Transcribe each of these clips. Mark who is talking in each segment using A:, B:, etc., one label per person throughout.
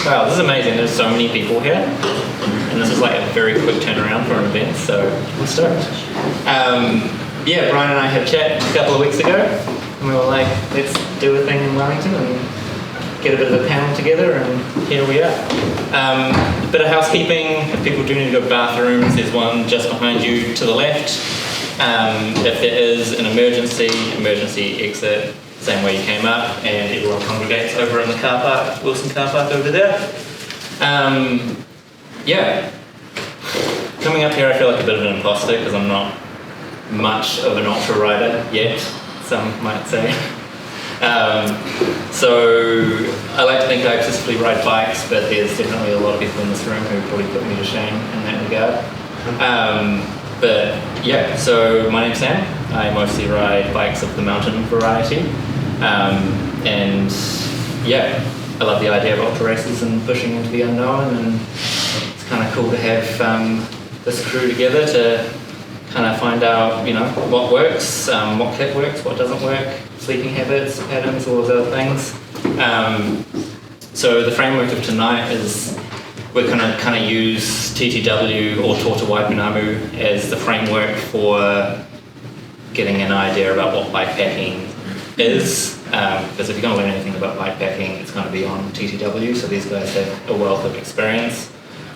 A: Wow, this is amazing. There's so many people here, and this is like a very quick turnaround for an event, so we're stoked. Yeah, Brian and I had a chat a couple of weeks ago, and we were like, let's do a thing in Wellington and get a bit of a panel together, and here we are. A bit of housekeeping. If people do need to go to bathrooms, there's one just behind you to the left. If there is an emergency exit, same way you came up, and everyone congregates over in the car park, Wilson car park over there. Yeah, coming up here I feel like a bit of an imposter because I'm not much of an ultra rider yet, some might say. So I like to think I obsessively ride bikes, but there's definitely a lot of people in this room who probably put me to shame in that regard. But yeah, so my name's Sam. I mostly ride bikes of the mountain variety. And yeah, I love the idea of ultra races and pushing into the unknown, and it's kind of cool to have this crew together to kind of find out, you know, what works, what kit works, what doesn't work, sleeping habits, patterns, all of those other things. So the framework of tonight is we're going to kind of use TTW or Te Waipounamu as the framework for getting an idea about what bikepacking is, because if you're going to learn anything about bikepacking, it's going to be on TTW, so these guys have a wealth of experience.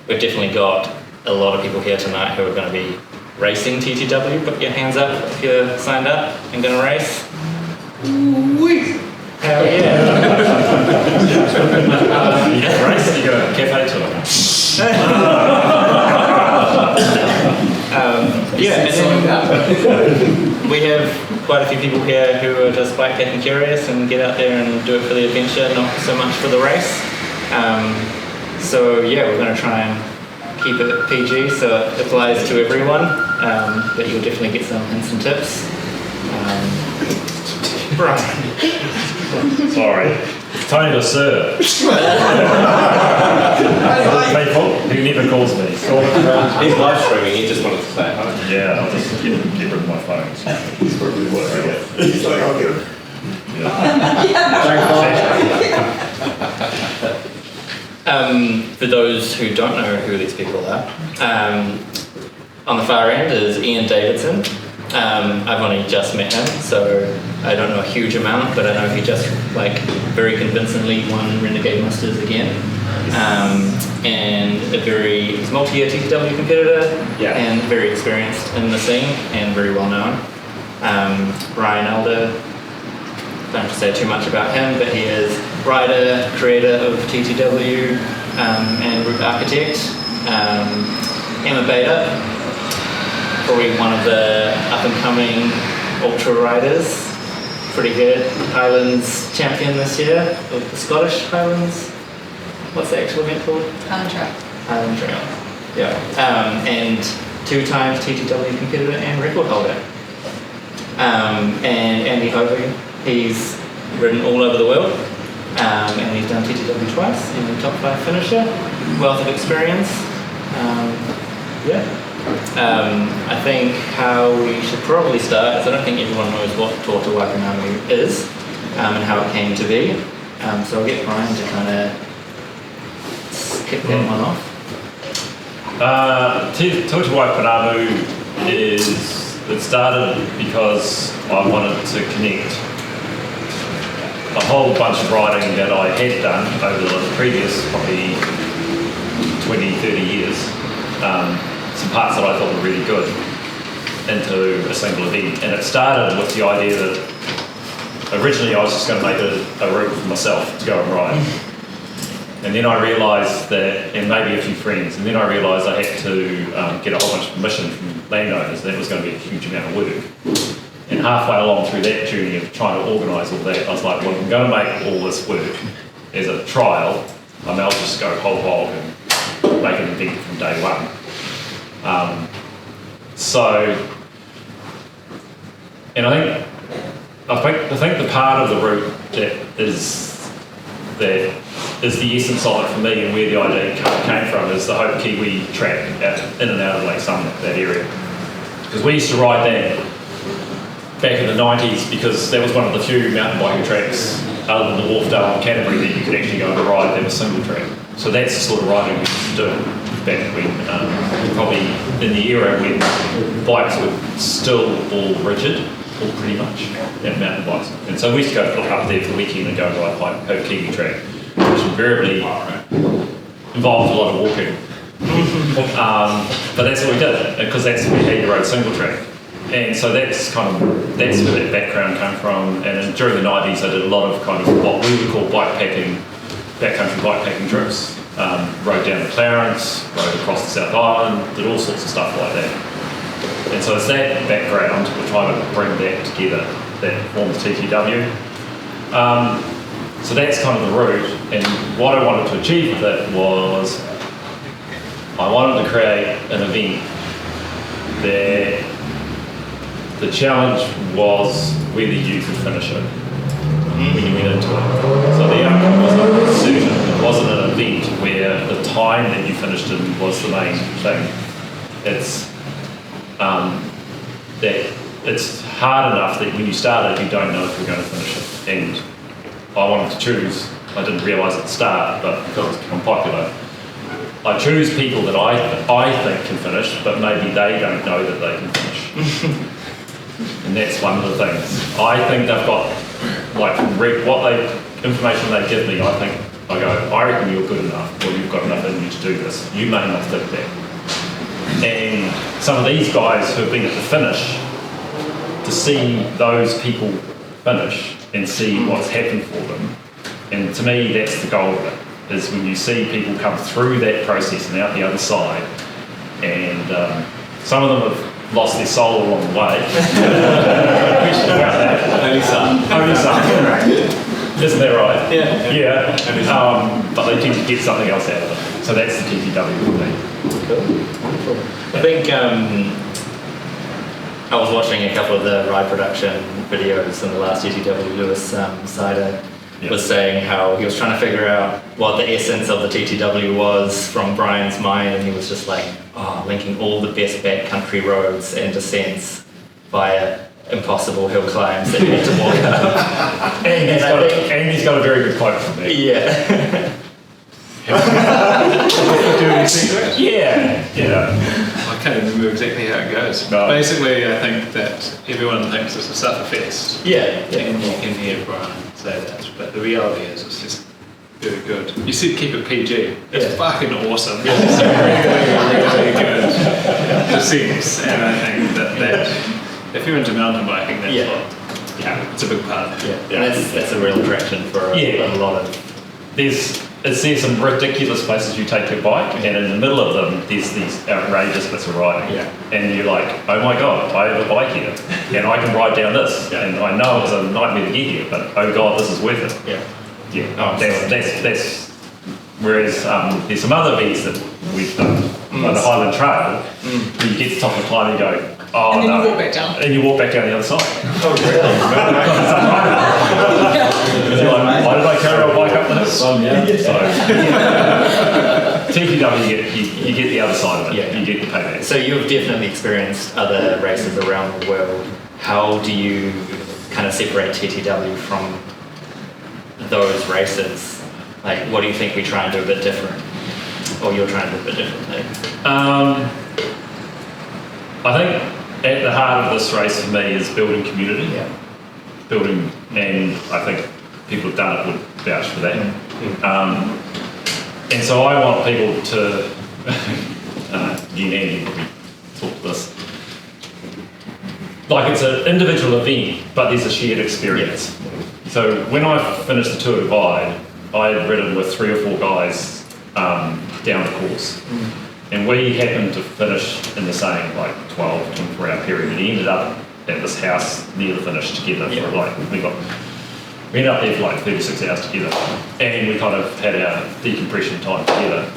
A: We've definitely got a lot of people here tonight who are going to be racing TTW. Put your hands up if you're signed up and going to race. Whee! Hell yeah!
B: You get the race, you go cafe tour.
A: Yeah, and then we have quite a few people here who are just bikepacking curious and get out there and do it for the adventure, not so much for the race. So yeah, we're going to try and keep it PG so it applies to everyone, but you'll definitely get some hints and tips. Brian.
B: Sorry, it's Tony the Sir. People who never calls me.
C: He's live streaming, he just wanted to say hi.
B: Yeah, I'll just get rid of my phone. He's probably working.
C: He's like, I'll get him.
A: For those who don't know who these people are, on the far end is Ian Davidson. I've only just met him, so I don't know a huge amount, but I know he just very convincingly won Renegade Masters again. And he's a multi-year TTW competitor, and very experienced in the scene and very well known. Brian Alder, don't have to say too much about him, but he is rider, creator of TTW, and route architect. Emma Bader, probably one of the up-and-coming ultra riders. Pretty good. Highlands champion this year, of the Scottish Highlands. What's the actual event called?
D: Highland Trail.
A: Highland Trail, yeah. And 2 times TTW competitor and record holder. And Andy Hovey, he's ridden all over the world, and he's done TTW twice, and top 5 finisher, wealth of experience. I think how we should probably start is I don't think everyone knows what Te Waipounamu is and how it came to be. So I'll get Brian to kind of kick that one off.
B: Te Waipounamu it started because I wanted to connect a whole bunch of riding that I had done over the previous probably 20, 30 years. Some parts that I thought were really good into a single event, and it started with the idea that originally I was just going to make a route for myself to go and ride, and then I realised that, and maybe a few friends, and then I realised I had to get a whole bunch of permission from landowners. That was going to be a huge amount of work, and halfway along through that journey of trying to organise all that, I was like, well, if I'm going to make all this work as a trial, I may as well just go whole hog and make an event from day one. I think the part of the route that is the essence of it for me and where the idea came from is the Hope Kiwi track in and out of Lake Sumner, that area. Because we used to ride that back in the 90s because that was one of the few mountain biking tracks other than the Wharfdale and Canterbury that you could actually go and ride, that was single track. So that's the sort of riding we used to do back when, probably in the era when bikes were still all rigid, or pretty much, mountain bikes. And so we used to go up there for the weekend and go and ride Hope Kiwi track, which invariably involved a lot of walking. But that's what we did, because that's where we had your own single track. And so that's where that background came from. And then during the 90s, I did a lot of kind of what we would call backcountry bikepacking trips. Rode down to Clarence, rode across the South Island, did all sorts of stuff like that. And so it's that background, we're trying to bring that together, that forms TTW. So that's kind of the route. And what I wanted to achieve with it was, I wanted to create an event that the challenge was whether you could finish it when you went into it. So the outcome was not certain. It wasn't an event where the time that you finished in was the main thing. It's that it's hard enough that when you start it, you don't know if you're going to finish it. And I wanted to choose, I didn't realise at the start, but because it's become popular, I choose people that I think can finish, but maybe they don't know that they can finish. And that's one of the things. I think they've got, information they give me, I reckon you're good enough, or you've got enough in you to do this. You may not think that. And some of these guys who have been at the finish, to see those people finish and see what's happened for them, and to me that's the goal of it, is when you see people come through that process and out the other side, and some of them have lost their soul along the way. Question about that.
C: Only some.
B: Only some. Isn't that right?
C: Yeah.
B: Yeah. But they tend to get something else out of it. So that's the TTW for me.
A: Cool. I think I was watching a couple of the ride production videos in the last TTW. Lewis Sider was saying how he was trying to figure out what the essence of the TTW was from Brian's mind, and he was just like, linking all the best backcountry roads and descents via impossible hill climbs that you need to walk up.
B: and he's got a very good quote from me.
A: Yeah.
D: Do anything to it?
B: Yeah.
D: I can't even remember exactly how it goes.
B: No.
D: Basically, I think that everyone thinks it's a sufferfest.
A: Yeah.
D: And you can hear Brian say that, but the reality is it's just very good. You said keep it PG. It's fucking awesome. It's really good descents, and I think that if you're into mountain biking, that's it's a big part of it.
A: Yeah. And that's a real attraction for a lot of.
B: There's some ridiculous places you take your bike, and in the middle of them, there's these outrageous bits of riding.
A: Yeah.
B: And you're like, oh my God, I have a bike here, and I can ride down this.
A: Yeah.
B: And I know it's a nightmare to get here, but oh God, this is worth it.
A: Yeah.
B: Yeah. That's whereas there's some other events that we've done, like the Highland Trail, where you get to the top of the climb and you go, oh
E: and then
B: no.
E: you walk back down.
B: And you walk back down the other side.
A: Oh, really?
B: You're like, why did I carry my bike up the hill? So, TTW, you get the other side of it.
A: Yeah.
B: You get the payback.
A: So you've definitely experienced other races around the world. How do you kind of separate TTW from those races? Like, what do you think we try and do a bit different? Or you're trying to do a bit differently?
B: I think at the heart of this race for me is building community.
A: Yeah.
B: Building, and I think people who've done it would vouch for that. And so I want people to, you and Andy probably talk to this, like it's an individual event, but there's a shared experience. So when I finished the Tour Divide, I had ridden with 3 or 4 guys down the course. And we happened to finish in the same 12, 24-hour period, and he ended up at this house near the finish together for we ended up there for 36 hours together, and we kind of had our decompression time together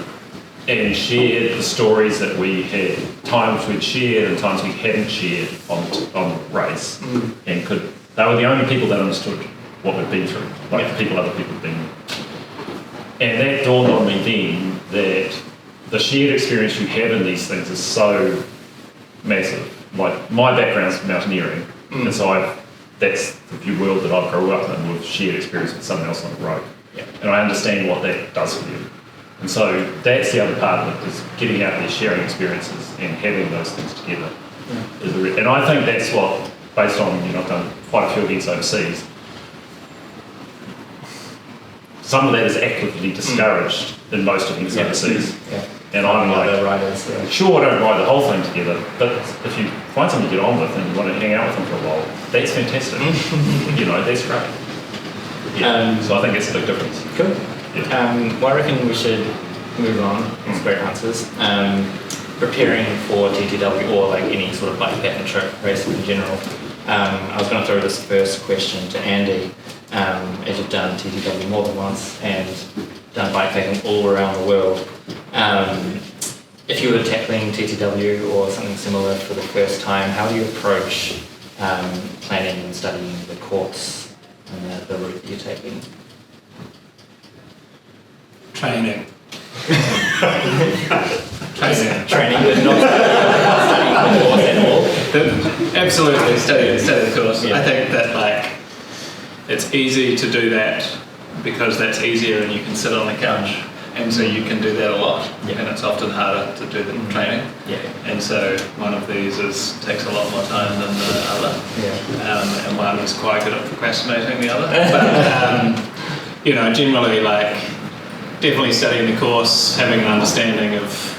B: and shared the stories that we had, times we'd shared and times we hadn't shared on the race, and they were the only people that understood what we'd been through, the people other people had been. And that dawned on me then that the shared experience you have in these things is so massive. Like, my background's mountaineering, and so I've that's the view world that I grew up in, with shared experience with someone else on the road.
A: Yeah.
B: And I understand what that does for you. And so that's the other part of it, is getting out there, sharing experiences and having those things together. Yeah. And I think that's what, based on, I've done quite a few events overseas, some of that is actively discouraged in most events overseas.
A: Yeah.
B: And I'm like,
A: riders,
B: sure, I don't ride the whole thing together, but if you find something to get on with and you want to hang out with them for a while, that's fantastic. That's great. Yeah. So I think it's a big difference.
A: Cool.
B: Yeah.
A: Well, I reckon we should move on. That's great answers. Preparing for TTW or like any sort of bikepacking trip, racing in general. I was going to throw this first question to Andy. As you've done TTW more than once and done bikepacking all around the world, if you were tackling TTW or something similar for the first time, how do you approach planning and studying the course and the route that you're taking?
D: Training.
A: Training, but not studying the course at all.
D: Absolutely, study the course.
A: Yeah.
D: I think that it's easy to do that because that's easier and you can sit on the couch, and so you can do that a lot.
A: Yeah.
D: And it's often harder to do the training.
A: Yeah.
D: And so one of these takes a lot more time than the other.
A: Yeah.
D: And one is quite good at procrastinating the other. But generally definitely studying the course, having an understanding of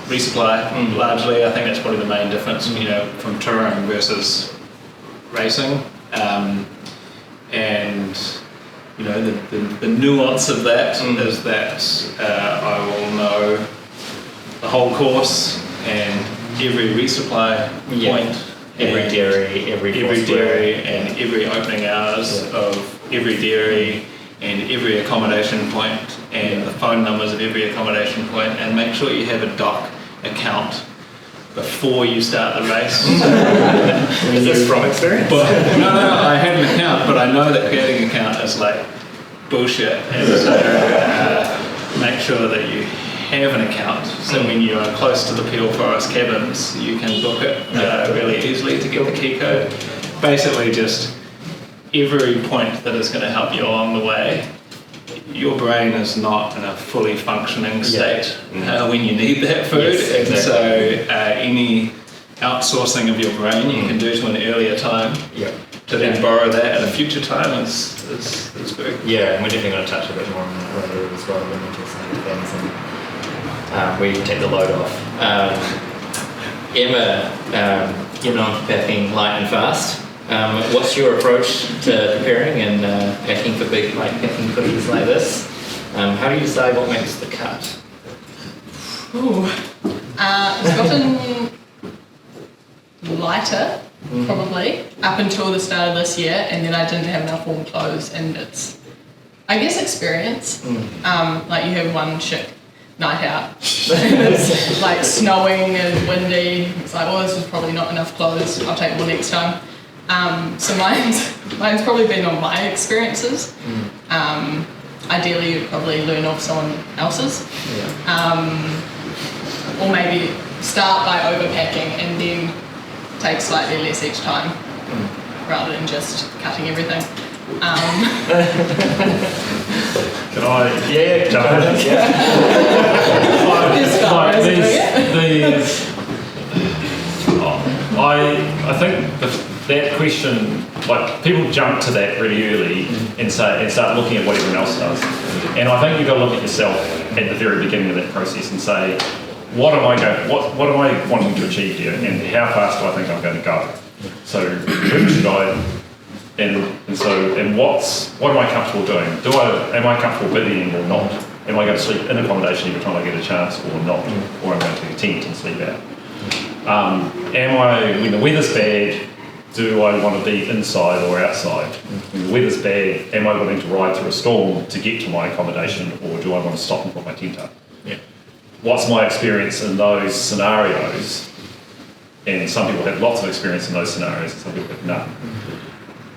D: resupply largely. I think that's probably the main difference, from touring versus racing. And the nuance of that is that I will know the whole course and every resupply point,
A: every dairy, every
D: dairy, and every opening hours of every dairy, and every accommodation point, and the phone numbers of every accommodation point, and make sure you have a doc account before you start the race.
A: Is this from experience?
D: No, I had an account, but I know that creating an account is bullshit, and so make sure that you have an account, so when you are close to the Peel Forest cabins, you can book it really easily to get the key code. Basically just every point that is going to help you along the way. Your brain is not in a fully functioning state when you need that food,
A: yes, exactly.
D: And so any outsourcing of your brain you can do to an earlier time to then borrow that at a future time is good.
A: Yeah, and we're definitely going to touch a bit more on that later as well when we get some of the things and where you can take the load off. Emma, you've been on packing light and fast. What's your approach to preparing and packing for big packing cookies like this? How do you decide what makes the cut?
E: It's gotten lighter, probably, up until the start of this year, and then I didn't have enough warm clothes, and it's, I guess, experience. You have one chick night out, it's snowing and windy, it's this is probably not enough clothes, I'll take more next time. So mine's probably been on my experiences. Ideally, you'd probably learn off someone else's. Or maybe start by overpacking and then take slightly less each time, rather than just cutting everything.
B: Can I?
A: Yeah.
B: I think that question, people jump to that really early and start looking at what everyone else does. And I think you've got to look at yourself at the very beginning of that process and say, what am I wanting to achieve here, and how fast do I think I'm going to go? So who should I? And what am I comfortable doing? Am I comfortable bidding or not? Am I going to sleep in accommodation every time I get a chance or not? Or am I going to take a tent and sleep out? When the weather's bad, do I want to be inside or outside? When the weather's bad, am I willing to ride through a storm to get to my accommodation, or do I want to stop and put my tent up? What's my experience in those scenarios? And some people have lots of experience in those scenarios, and some people have none.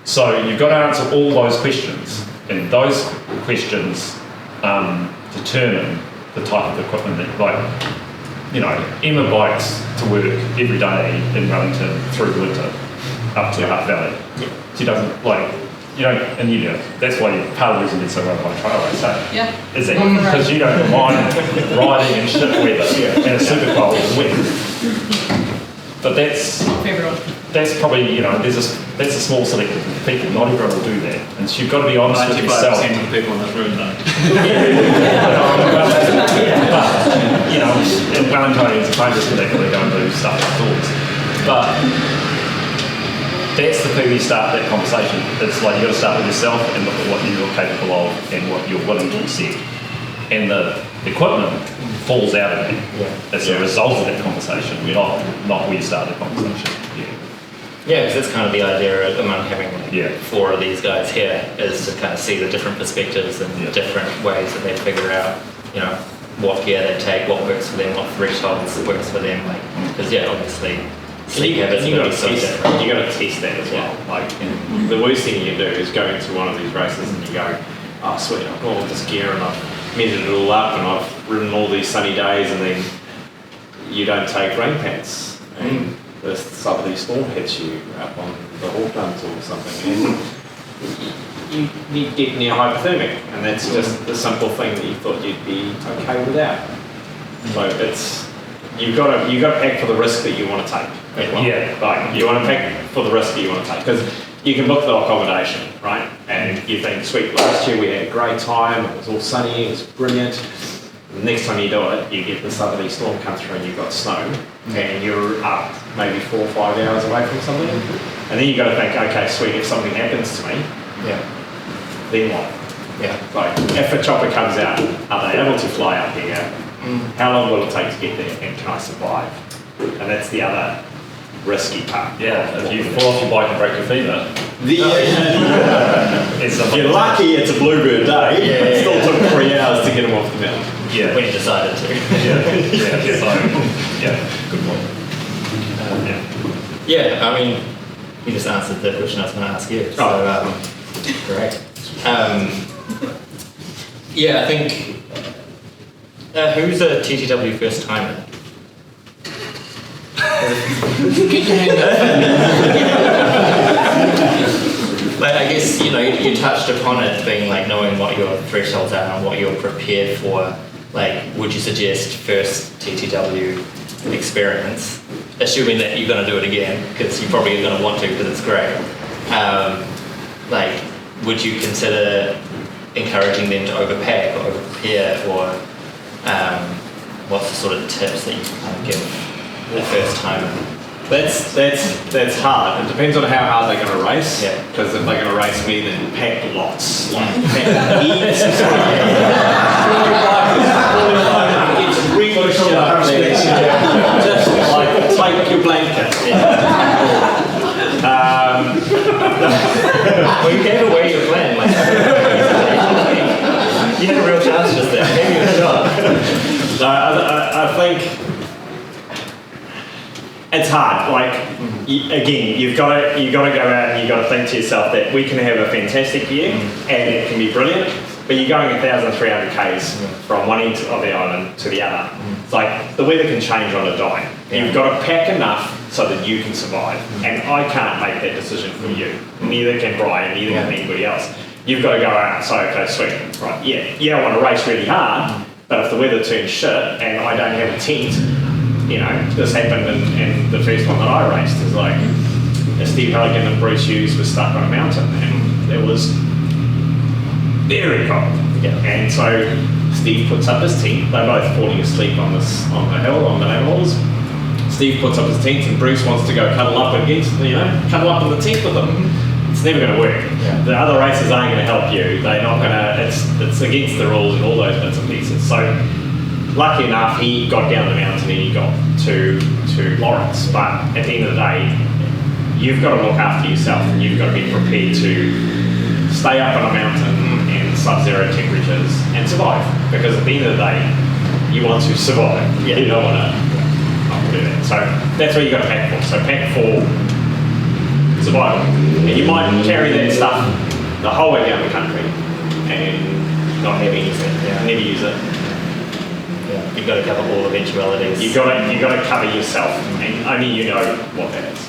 B: So you've got to answer all those questions, and those questions determine the type of equipment that, Emma bikes to work every day in Wellington through the winter. up to Hutt Valley. She doesn't like, you know, and you know, that's why part of the reason you did so well on trail race,
E: Yeah.
B: is that because you don't mind riding in shit weather and it's super cold and wet. But that's probably, you know, that's a small select of people. Not everyone will do that, and so you've got to be honest with yourself.
D: 95% of the people in this room don't.
B: But, you know, and Valentine's is famous for that, they go and do stuff outdoors. But that's the people you start that conversation. It's like you got to start with yourself and look at what you're capable of and what you're willing to accept. And the equipment falls out of that. It's a result of that conversation, not where you start the conversation.
A: Yeah, because that's kind of the idea among having four of these guys here, is to kind of see the different perspectives and different ways that they figure out, you know, what gear they take, what works for them, what thresholds works for them. Like, because obviously, sleep habits are going to be so different.
C: You got to test that as well. Like, the worst thing you can do is go into one of these races and you go, oh sweet, I've got all this gear and I've measured it all up and I've ridden all these sunny days, and then you don't take rain pants and the southerly storm hits you up on the Hawklands or something, and you get near hypothermic, and that's just the simple thing that you thought you'd be okay without. So it's you've got to pack for the risk that you want to take. Like you want to pack for the risk that you want to take, because you can book the accommodation, right? And you think, sweet, last year we had a great time, it was all sunny, it was brilliant. The next time you do it, you get the southerly storm come through and you've got snow, and you're up maybe 4 or 5 hours away from something. And then you've got to think, okay, sweet, if something happens to me, then what? Like, if a chopper comes out, are they able to fly up here? How long will it take to get there, and can I survive? And that's the other risky part.
B: If you fall off your bike and break your femur.
C: If you're lucky, it's a bluebird day. It still took 3 hours to get them off the mountain.
A: When you decided to.
B: Good point.
A: I mean, you just answered the question I was going to ask you. So, great. I think, who's a TTW first timer? Like, I guess, you know, you touched upon it being like knowing what your thresholds are and what you're prepared for. Like, would you suggest first TTW experience, assuming that you're going to do it again, because you're probably going to want to because it's great. Like, would you consider encouraging them to overpack or over-prepare, or what's the sort of tips that you can kind of give the first timer?
C: That's hard. It depends on how hard they're going to race. Because if they're going to race me, then pack lots. Like, pack heaps. It's really sharp. Just like take your blanket.
A: Well, you gave away your plan. Like, you had a real chance just there. Maybe a shot.
C: So I think it's hard. Like, again, you've got to go out and you've got to think to yourself that we can have a fantastic year and it can be brilliant, but you're going 1,300 k's from one end of the island to the other. It's like the weather can change on a dime. You've got to pack enough so that you can survive, and I can't make that decision for you. Neither can Brian, neither can anybody else. You've got to go out and say, okay, sweet, right, I want to race really hard, but if the weather turns shit and I don't have a tent, you know, this happened in the first one that I raced. Is like Steve Halligan and Bruce Hughes were stuck on a mountain, and it was very cold. And so Steve puts up his tent. They're both falling asleep on the hill on the animals. Steve puts up his tent, and Bruce wants to go cuddle up in the tent with them. It's never going to work. The other racers aren't going to help you. They're not going to. It's against the rules and all those bits and pieces. So, lucky enough, he got down the mountain and he got to Lawrence. But at the end of the day, you've got to look after yourself, and you've got to be prepared to stay up on a mountain in sub-zero temperatures and survive. Because at the end of the day, you want to survive. You don't want to do that. So that's what you've got to pack for. So pack for survival. And you might carry that stuff the whole way down the country and not have anything. Never use it.
A: You've got to cover all eventualities.
C: You've got to cover yourself, and only you know what that is.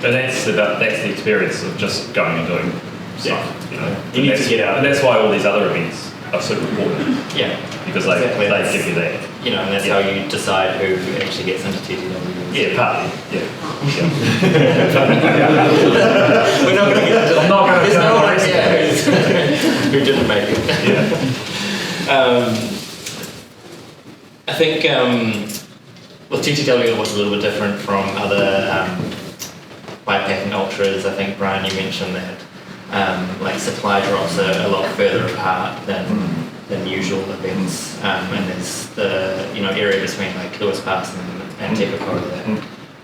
B: that's the experience of just going and doing stuff. You know,
C: You need to get out.
B: and that's why all these other events are super important
A: Yeah.
B: because they give you that.
A: You know, and that's how you decide who actually gets into TTW.
B: Yeah, partly. Yeah.
A: We're not going to get into that.
B: I'm not going to.
A: There's no one who didn't make it.
B: Yeah.
A: I think well, TTW was a little bit different from other bikepacking ultras. I think, Brian, you mentioned that like supply drops are a lot further apart than usual events, and there's the area between like Lewis Pass and Aotearoa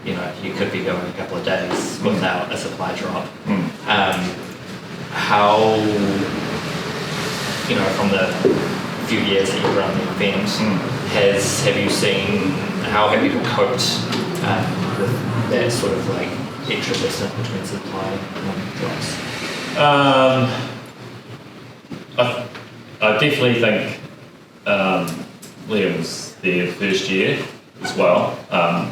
A: that you could be going a couple of days without a supply drop. How from the few years that you've run the event, have you seen how have people coped with that sort of like extra distance between supply drops?
B: I definitely think Liam was there first year as well.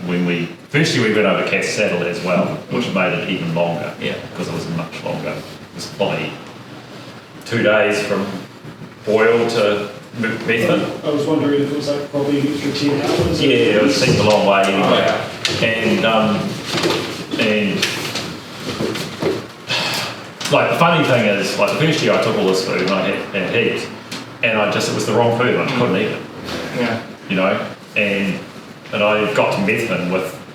B: When first year we went over Cass Saddle as well, which made it even longer.
A: Yeah.
B: Because it was much longer. It was probably 2 days from Boyle to Bedford.
F: I was wondering if it was like probably an extra 10 hours.
B: Yeah, it seemed a long way anyway. And like the funny thing is, like the first year I took all this food and I had heaps, and it was the wrong food. I just couldn't eat it.
A: Yeah.
B: And I got to Methven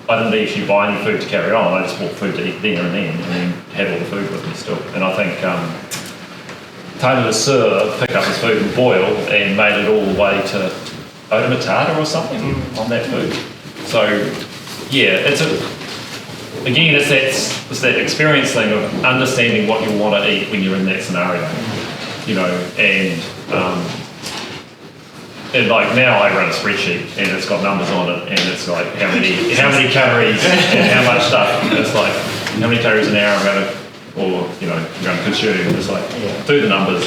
B: I didn't actually buy any food to carry on. I just bought food to eat there and then had all the food with me still. And I think Tony the Sir picked up his food in Boyle and made it all the way to Aotearoa or something on that food. So yeah, it's that experience thing of understanding what you want to eat when you're in that scenario, and like now I run a spreadsheet and it's got numbers on it and it's like how many calories and how much stuff. It's like how many calories an hour I'm going to consume. It's like do the numbers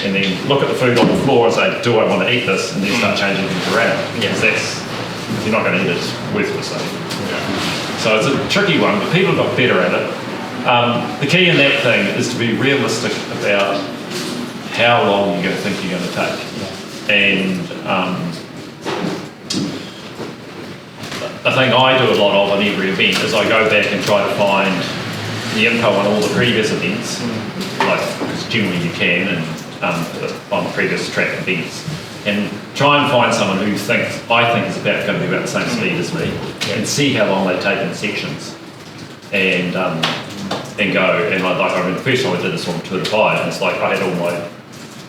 B: and then look at the food on the floor and say, do I want to eat this? And then start changing things around. Because you're not going to eat it, it's worthless. So it's a tricky one, but people got better at it. The key in that thing is to be realistic about how long you're going to think you're going to take. And the thing I do a lot of on every event is I go back and try to find the info on all the previous events, because generally you can, and on the previous track events, and try and find someone who I think is going to be about the same speed as me, and see how long they take in sections, and go. And the first time I did this on Tour de Five, and it's like I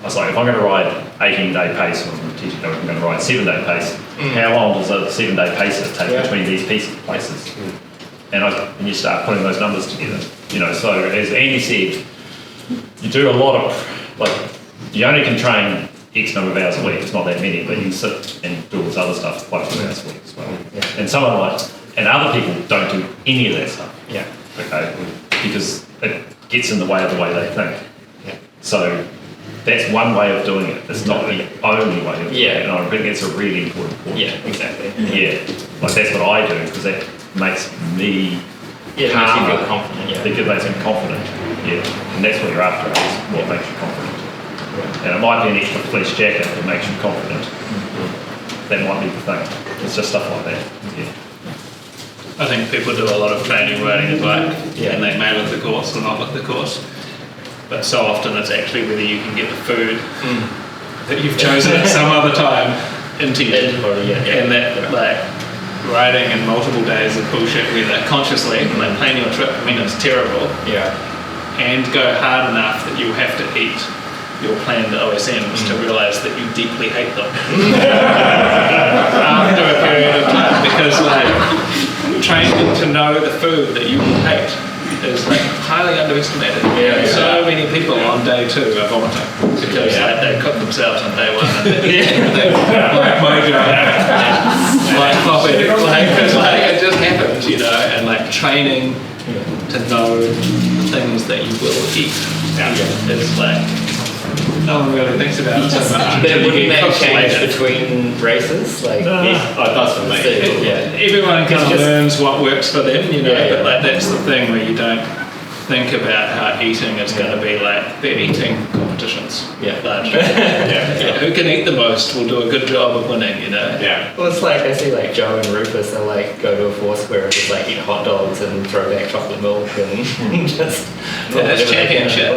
B: was like, if I'm going to ride 18-day pace, or I'm going to ride 7-day pace, how long does a 7-day pacer take between these places? And you start putting those numbers together. So as Andy said, you do a lot of, you only can train X number of hours a week, it's not that many, but you can sit and do all this other stuff quite a few hours a week as well. Yeah. And and other people don't do any of that stuff.
A: Yeah.
B: Okay, because it gets in the way of the way they think.
A: Yeah.
B: So that's one way of doing it. It's not the only way of doing it. And I think that's a really important point.
A: Yeah, exactly.
B: Yeah. That's what I do, because that makes me
A: it makes you feel confident. Yeah.
B: It makes me confident. Yeah. And that's what you're after, is what makes you confident. Yeah. And it might be an extra fleece jacket that makes you confident. That might be the thing. It's just stuff like that. Yeah.
D: I think people do a lot of training riding a bike, and they may look the course or not look the course. But so often it's actually whether you can get the food that you've chosen at some other time into you. And that riding in multiple days of bullshit weather consciously, plan your trip when it's terrible, and go hard enough that you have to eat your planned OSMs to realise that you deeply hate them after a period of time, because training to know the food that you will hate is highly underestimated. So many people on day 2 are vomiting because they cook themselves on day 1 and they mojo coffee. It just happens, and training to know the things that you will eat is no one really thinks about it so much.
A: But would you make a change
D: later.
A: between races? Like,
C: Yes, it does for me.
A: yeah.
D: Everyone kind of
A: It's just-
D: learns what works for them, you know,
A: Yeah, yeah.
D: but like that's the thing where you don't think about how eating is going to be like. They're eating competitions.
A: Yeah.
D: Largely.
C: Yeah.
D: Who can eat the most will do a good job of winning, you know.
C: Yeah.
A: Well, it's like I see like Joe and Rufus. They'll like go to a Foursquare and just like eat hot dogs and throw back chocolate milk and just.
D: Yeah, that's championship.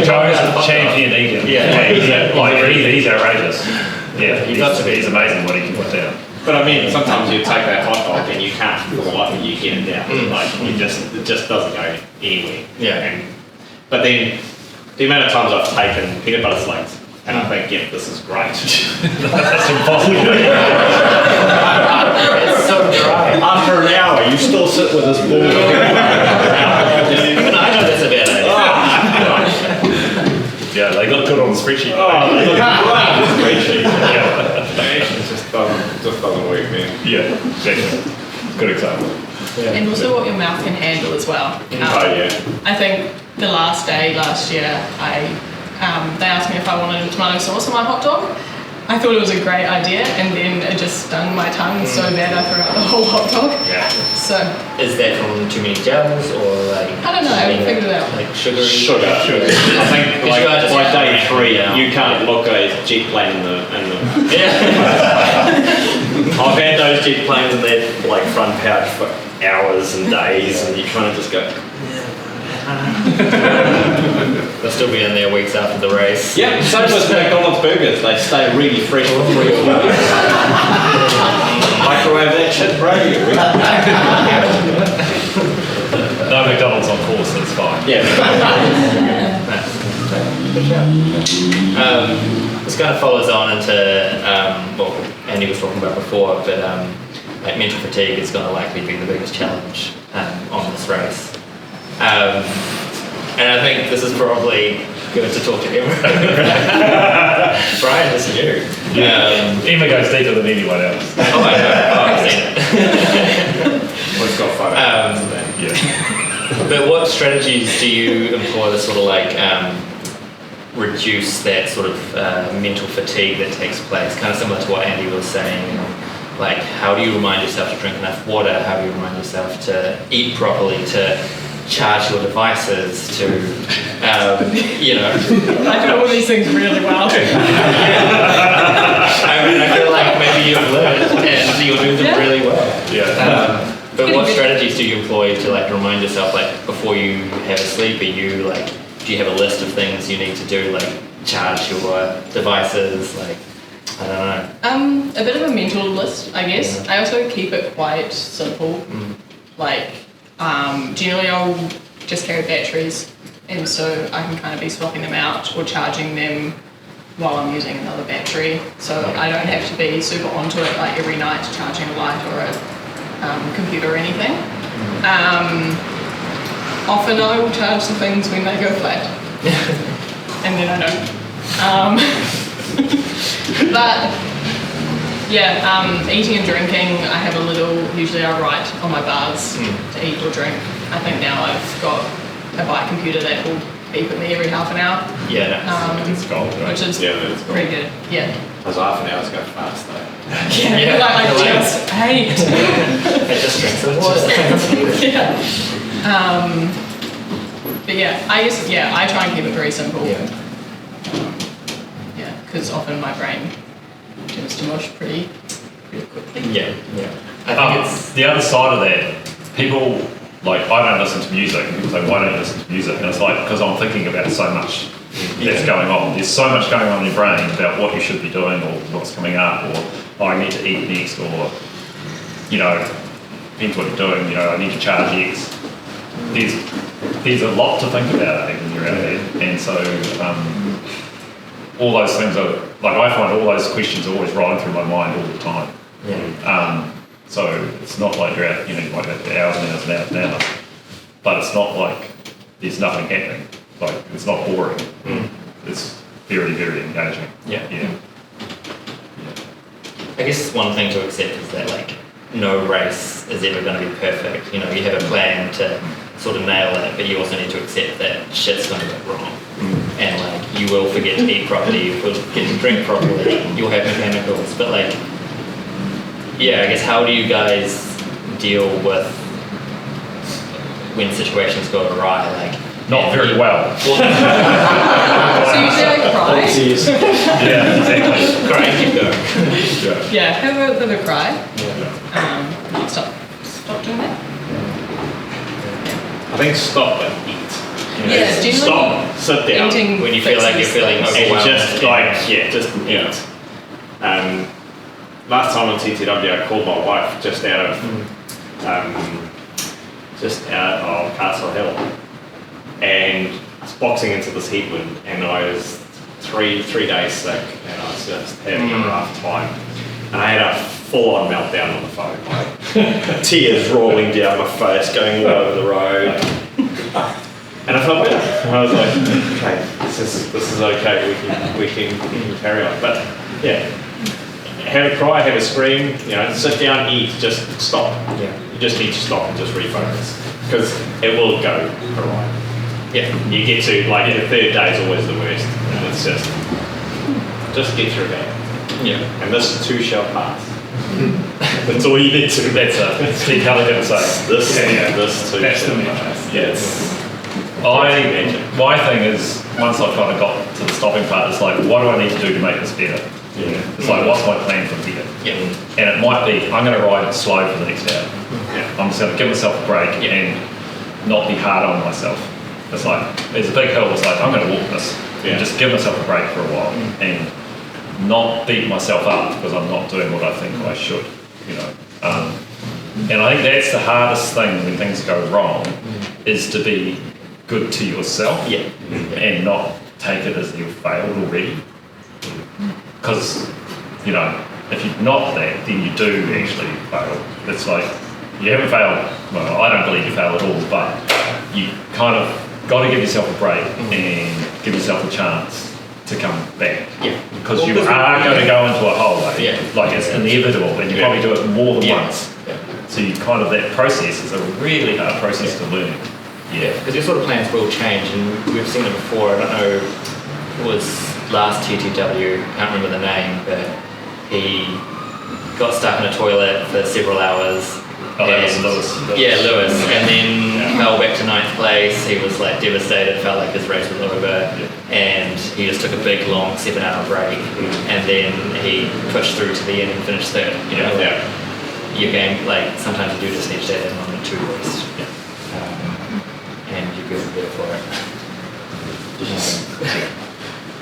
B: Joe's a champion eater.
A: Yeah.
B: He's outrageous. Yeah,
A: He got to be.
B: he's amazing what he can put down.
C: But I mean, sometimes you take that hot dog and you can't for the life of you get it down. Like it just doesn't go anywhere.
A: Yeah.
C: But then the amount of times I've taken peanut butter slings and I think, yeah, this is great.
B: That's impossible.
A: It's so dry.
C: After an hour, you still sit with this ball.
A: Even I know that's a bad idea.
B: Yeah, they got good on the spreadsheet.
C: Oh, they look great on the spreadsheet.
B: Yeah,
C: It just doesn't work, man.
B: yeah, exactly. Good example.
E: And also what your mouth can handle as well.
C: Oh yeah.
E: I think the last day last year, they asked me if I wanted a tomato sauce on my hot dog. I thought it was a great idea, and then it just stung my tongue so bad I threw out the whole hot dog.
B: Yeah.
E: So
A: Is that from too many gels or like?
E: I don't know, I haven't figured it out.
A: Like sugary.
C: Sugar. I think
A: Because you guys
C: by
A: just-
C: day 3,
A: Yeah.
C: you can't look at a jet plane in the.
A: Yeah.
C: I've had those jet planes in their like front pouch for hours and days, and you kind of just go.
A: They'll still be in there weeks after the race.
C: Yep, same with McDonald's burgers. They stay really fresh for 3 or 4 weeks. Microwave that shit, bro.
B: No McDonald's on course, that's fine.
C: Yeah.
A: This kind of follows on into what Andy was talking about before, but like mental fatigue is going to likely be the biggest challenge on this race. And I think this is probably good to talk to everyone. Brian, this is you.
B: Emma goes deeper than anyone else.
A: Oh, I know. Oh, I've seen it.
C: We've got photos.
B: Yeah.
A: But what strategies do you employ to sort of like reduce that sort of mental fatigue that takes place? Kind of similar to what Andy was saying. Like, how do you remind yourself to drink enough water? How do you remind yourself to eat properly? To charge your devices? To, you know.
E: I do all these things really well.
A: I mean, I feel like maybe you've learned and you'll do them really well.
B: Yeah.
A: But what strategies do you employ to like remind yourself, like before you have a sleep? Are you like, do you have a list of things you need to do, like charge your devices, like I don't know.
E: A bit of a mental list, I guess.
A: Yeah.
E: I also keep it quite simple. Like, generally I'll just carry batteries, and so I can kind of be swapping them out or charging them while I'm using another battery. So I don't have to be super onto it like every night charging a light or a computer or anything. Often I will charge the things when they go flat, and then I don't. But yeah, eating and drinking, I have a little, usually I write on my bars to eat or drink. I think now I've got a bike computer that will beep at me every half an hour,
A: Yeah.
B: It's gold, right?
E: which is
C: Yeah, that's cool.
E: pretty good. Yeah.
C: Those half an hours go fast though.
E: Yeah, like I
A: You're like-
E: just hate.
A: I just drink some water.
E: Yeah. But yeah, I guess, yeah, I try and keep it very simple.
A: Yeah.
E: Yeah, because often my brain tends to mush pretty quickly.
A: Yeah. I think it's
B: The other side of that, people, like, I don't listen to music, and people say, why don't you listen to music? And it's like, because I'm thinking about so much that's going on. There's so much going on in your brain about what you should be doing or what's coming up or, oh, I need to eat next or, you know, depends what you're doing, you know, I need to charge X. There's a lot to think about, I think, when you're out there. And so all those things are, like, I find all those questions are always rolling through my mind all the time. So it's not like you're out, you know, you might have hours and hours and hours and hours, but it's not like there's nothing happening. Like, it's not boring. It's very, very engaging.
A: Yeah.
B: Yeah.
A: I guess one thing to accept is that like no race is ever going to be perfect. You know, you have a plan to sort of nail it, but you also need to accept that shit's going to go wrong. And like, you will forget to eat properly, you will forget to drink properly, you'll have mechanicals, but like, yeah, I guess how do you guys deal with when situations go awry? Like,
B: Not very well.
E: So you say I cry?
B: Yeah, exactly.
A: Cry and keep going.
E: Yeah, have a bit of a cry. Stop doing that.
C: I think stop and eat.
E: Yeah, generally
C: Stop, sit down.
E: eating
A: When you feel like you're
E: fixes
A: feeling
E: things.
C: And
A: overwhelmed.
C: just eat. Last time on TTW, I called my wife just out of Castle Hill, and I was boxing into this headwind, and I was three days sick, and I was just having a rough time, and I had a full-on meltdown on the phone, like tears rolling down my face, going all over the road. And I felt better. And I was like, okay, this is okay. We can carry on. But yeah, have a cry, have a scream. Sit down, eat. Just stop.
A: Yeah.
C: You just need to stop and just refocus, because it will go awry.
A: Yeah.
C: You get to the third day is always the worst, and it's just get through that.
A: Yeah.
C: And this too shall pass. That's all you need to.
B: That's a Steve Keller going to say.
C: This too
D: That's
C: shall
D: the
C: pass.
D: Yes.
B: My thing is, once I've kind of got to the stopping part, it's like, what do I need to do to make this better? It's like, what's my plan from here?
A: Yeah.
B: And it might be, I'm going to ride slow for the next hour.
C: Yeah.
B: I'm just going to give myself a break and not be hard on myself. It's like, there's a big hill, it's like, I'm going to walk this.
C: Yeah.
B: And just give myself a break for a while and not beat myself up because I'm not doing what I think I should, and I think that's the hardest thing when things go wrong, is to be good to yourself and not take it as you've failed already. Because, if you're not that, then you do actually fail. It's like, you haven't failed, well, I don't believe you fail at all, but you kind of got to give yourself a break and give yourself a chance to come back.
A: Yeah.
B: Because you are going to go into a hole, like it's inevitable, and you probably do it more than once.
A: Yeah.
B: So you that process is a really hard process to learn.
A: Yeah, because your sort of plans will change, and we've seen it before. I don't know, it was last TTW, can't remember the name, but he got stuck in a toilet for several hours.
B: Oh, that was Lewis.
A: Yeah, Lewis, and then fell back to 9th place. He was like devastated, felt like his race was over, and he just took a big long 7-hour break, and then he pushed through to the end and finished third. Your game, like sometimes you do just need to stay that moment to rest. And you feel better for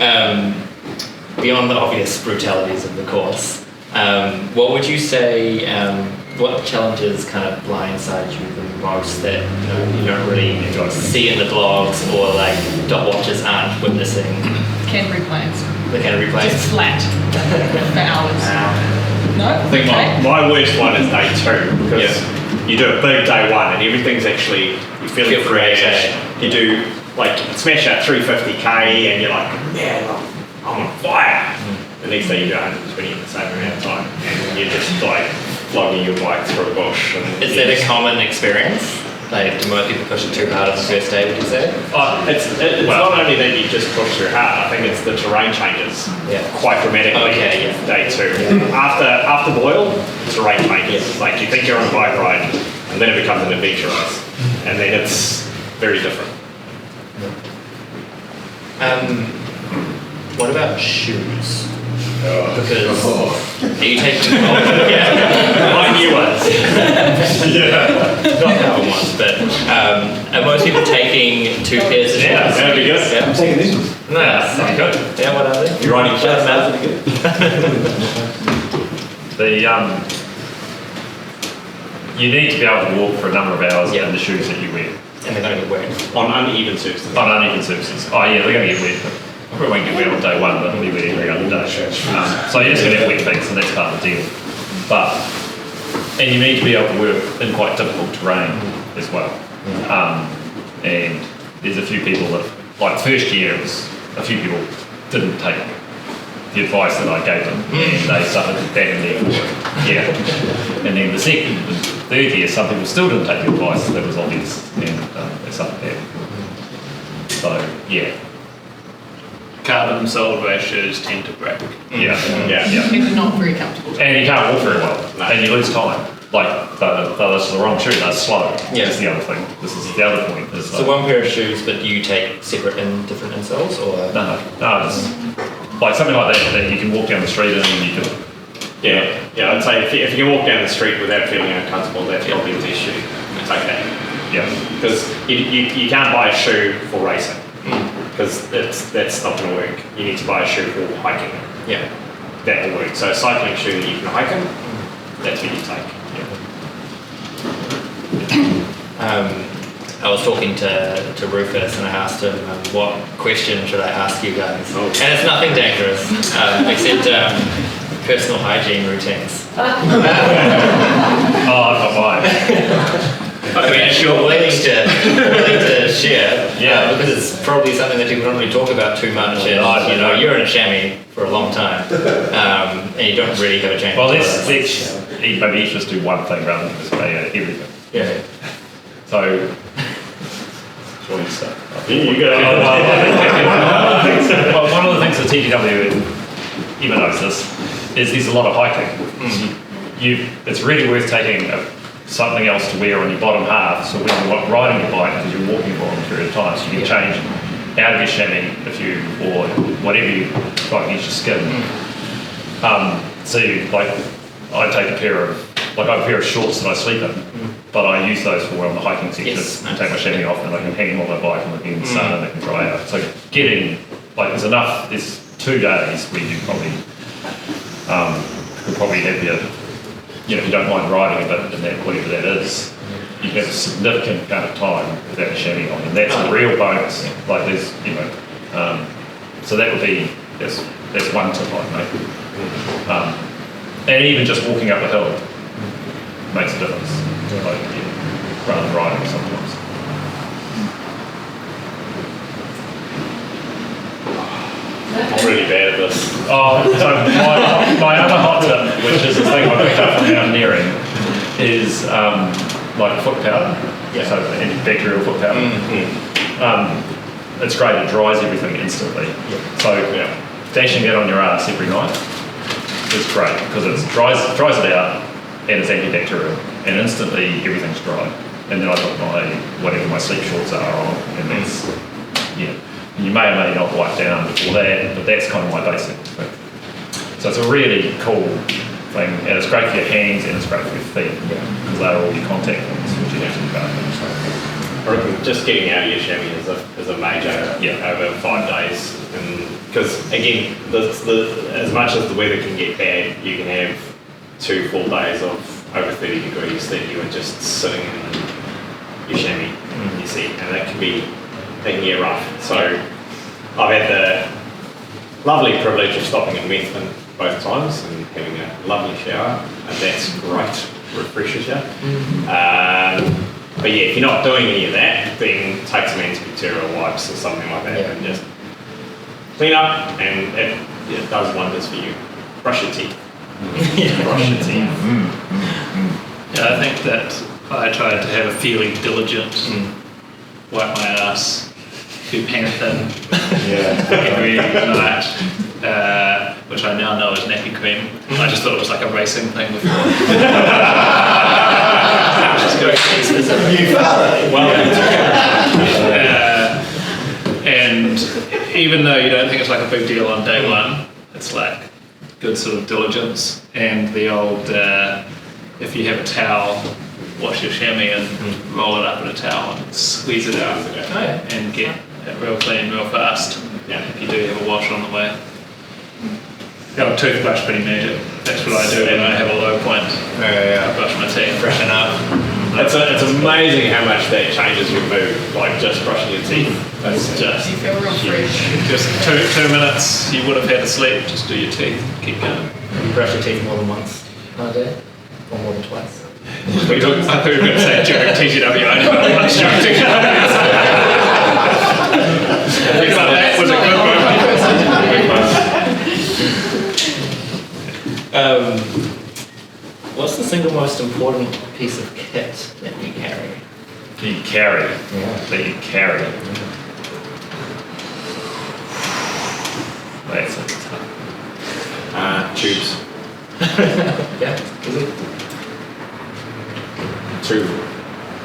A: it. Beyond the obvious brutalities of the course, what would you say, what challenges kind of blindside you the most that you don't really see in the blogs, or like dot watchers aren't witnessing?
E: Canterbury Plains.
A: The Canterbury Plains?
E: Just flat for hours. No?
C: I think my worst one is day 2, because you do a big day 1 and everything's actually, you're feeling fresh. You do, smash out 350k and you're like, man, I'm on fire. The next day you do 120 in the same amount of time, and you're just flogging your bike through a bush.
A: Is that a common experience? Like, do most people push it too hard on the first day, would you say?
C: It's not only that you just push too hard, I think it's the terrain changes quite dramatically day 2. After Boyle, terrain changes. Like, you think you're on a bike ride, and then it becomes an adventure race, and then it's very different.
A: What about shoes? Because are you taking my new ones? Not carbon ones, but are most people taking 2 pairs of shoes?
C: Yeah, that'd be good.
A: Yeah.
F: I'm taking these ones.
A: No, that's good. Yeah, what are they?
C: You're riding flat.
B: You need to be able to walk for a number of hours in the shoes that you wear.
A: And they're going to get wet.
C: On uneven surfaces.
B: On uneven surfaces. Oh yeah, they're going to get wet. Probably won't get wet on day 1, but it'll be wet every other day. So you're just going to have wet feet, and that's part of the deal. And you need to be able to work in quite difficult terrain as well. And there's a few people that, like first year, a few people didn't take the advice that I gave them, and they suffered bad in their forward. And then the third year, some people still didn't take the advice that was obvious, and they suffered that. So, yeah.
D: Carbon soled race shoes tend to break.
B: Yeah.
E: And they're not very comfortable.
B: And you can't walk very well, and you lose time. Like, that's the wrong shoe, that's slow.
A: Yeah.
B: That's the other thing. This is the other point. Is
A: So one pair of shoes, but you take separate and different insoles, or?
B: No, it's like something like that you can walk down the street and you can.
C: Yeah, I'd say if you can walk down the street without feeling uncomfortable, that's probably the best shoe. Take that.
B: Yeah.
C: Because you can't buy a shoe for racing, because that's not going to work. You need to buy a shoe for hiking.
A: Yeah.
C: That will work. So a cycling shoe that you can hike in, that's what you take.
A: I was talking to Rufus and I asked him what question should I ask you guys, and it's nothing dangerous except personal hygiene routines.
B: Oh, I've got mine.
A: I mean, if you're willing to share, because it's probably something that people don't really talk about too much, and you know, you're in a chamois for a long time, and you don't really have a change.
B: Well, let's maybe each just do one thing rather than just say everything.
A: Yeah.
B: So, what do you say?
C: You go.
B: Well, one of the things that TGW even knows this is there's a lot of hiking. It's really worth taking something else to wear on your bottom half, so when you're riding your bike, because you're walking for a long period of time, so you can change out of your chamois or whatever you got against your skin. So I take a pair of shorts that I sleep in, but I use those for on the hiking section.
A: Yes,
B: I take my chamois off and I can hang them on my bike and in the sun and they can dry out. So there's 2 days where you probably could probably have your, if you don't mind riding a bit in that, whatever that is, you have a significant amount of time without the chamois on, and that's a real bonus. Like there's, so that would be, that's one tip I'd make. And even just walking up a hill makes a difference, rather than riding sometimes.
C: I'm really bad at this.
B: Oh, so my other hot tip, which is the thing I picked up from mountaineering, is like foot powder. So antibacterial foot powder. It's great, it dries everything instantly. So dashing that on your ass every night is great because it dries it out and it's antibacterial, and instantly everything's dry. And then I put whatever my sleep shorts are on, and that's you may or may not wipe down before that, but that's kind of my basic thing. So it's a really cool thing, and it's great for your hands and it's great for your feet because they're all your contact points which you have to look after.
C: I reckon just getting out of your chamois is a major over 5 days, and because again, as much as the weather can get bad, you can have 2 full days of over 30 degrees that you are just sitting in your chamois in your seat, and that can get rough. So I've had the lovely privilege of stopping in Methven both times and having a lovely shower, and that's great, refreshes you. But yeah, if you're not doing any of that, then take some antibacterial wipes or something like that and just clean up, and it does wonders for you. Brush your teeth. Brush your teeth.
D: Yeah, I think that I tried to have a fairly diligent wipe my ass, do panthen every night, which I now know is nappy cream. I just thought it was like a racing thing before. Just go and even though you don't think it's like a big deal on day one, it's like good sort of diligence, and the old if you have a towel, wash your chamois and roll it up in a towel and squeeze it out and get it real clean real fast. If you do have a wash on the way. Got a toothbrush, pretty magic. That's what I do when I have a low point. I brush my teeth, freshen up.
C: It's amazing how much that changes your mood, like just brushing your teeth. It's just,
E: You feel real fresh.
D: Just 2 minutes, you would have had to sleep, just do your teeth, keep going.
A: You brush your teeth more than once a day, or more than twice.
D: I thought you were going to say during TGW, I never know much during TGW. But that was a good moment.
A: What's the single most important piece of kit that you carry?
B: That you carry.
A: Yeah.
B: That you carry. That's tough.
C: Tubes.
A: Yeah, is it?
C: Two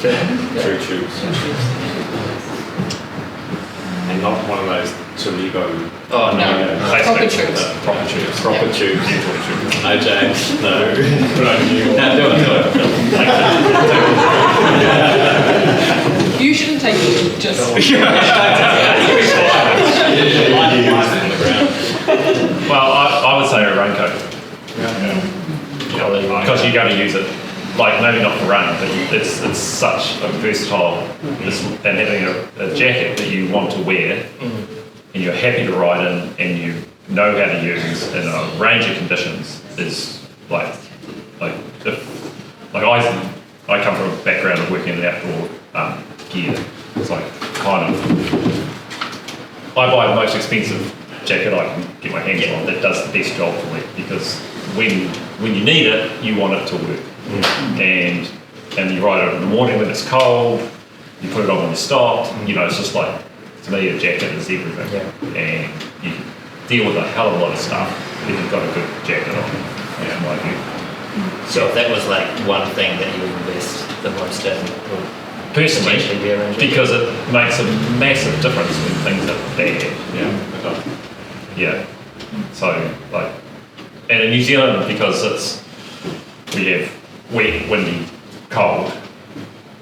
A: Yeah.
C: tubes. And not one of those Toledo
A: Oh, no.
E: No. Proper tubes.
B: Proper tubes.
C: proper tubes. No, James. No. Good on you.
A: No, do it.
E: You shouldn't take it, just.
B: Well, I would say a raincoat. Because you're going to use it, like maybe not for rain, but it's such a versatile, and having a jacket that you want to wear, and you're happy to ride in, and you know how to use in a range of conditions is like I come from a background of working in outdoor gear. It's like kind of I buy the most expensive jacket I can get my hands on that does the best job for me, because when you need it, you want it to work. And you ride it in the morning when it's cold, you put it on when you're stopped, it's just like, to me a jacket is everything. And you can deal with a hell of a lot of stuff if you've got a good jacket on. Like you.
A: So if that was like one thing that you would invest the most in,
B: Personally,
A: potentially rearrange it?
B: because it makes a massive difference when things are bad. Yeah. So and in New Zealand, because we have wet, windy, cold,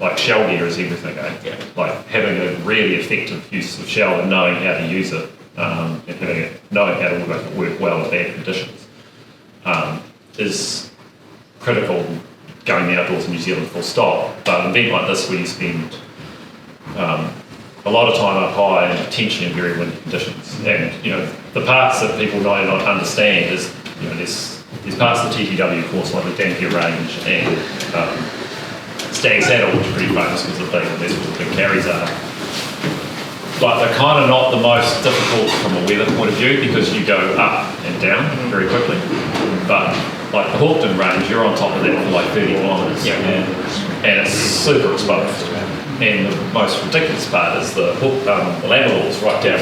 B: like shell gear is everything, eh?
A: Yeah.
B: Like having a really effective use of shell and knowing how to use it, and knowing how to make it work well in bad conditions, is critical going outdoors in New Zealand full stop. But an event like this where you spend a lot of time up high and potentially in very windy conditions, and the parts that people might not understand is there's parts of the TTW course like the Dampier Range and Stag Saddle, which are pretty famous because of that's what the big carries are. But they're kind of not the most difficult from a weather point of view, because you go up and down very quickly. But like the Hawkton Range, you're on top of that for like 30 kilometres, and it's super exposed. And the most ridiculous part is the Labradors right down,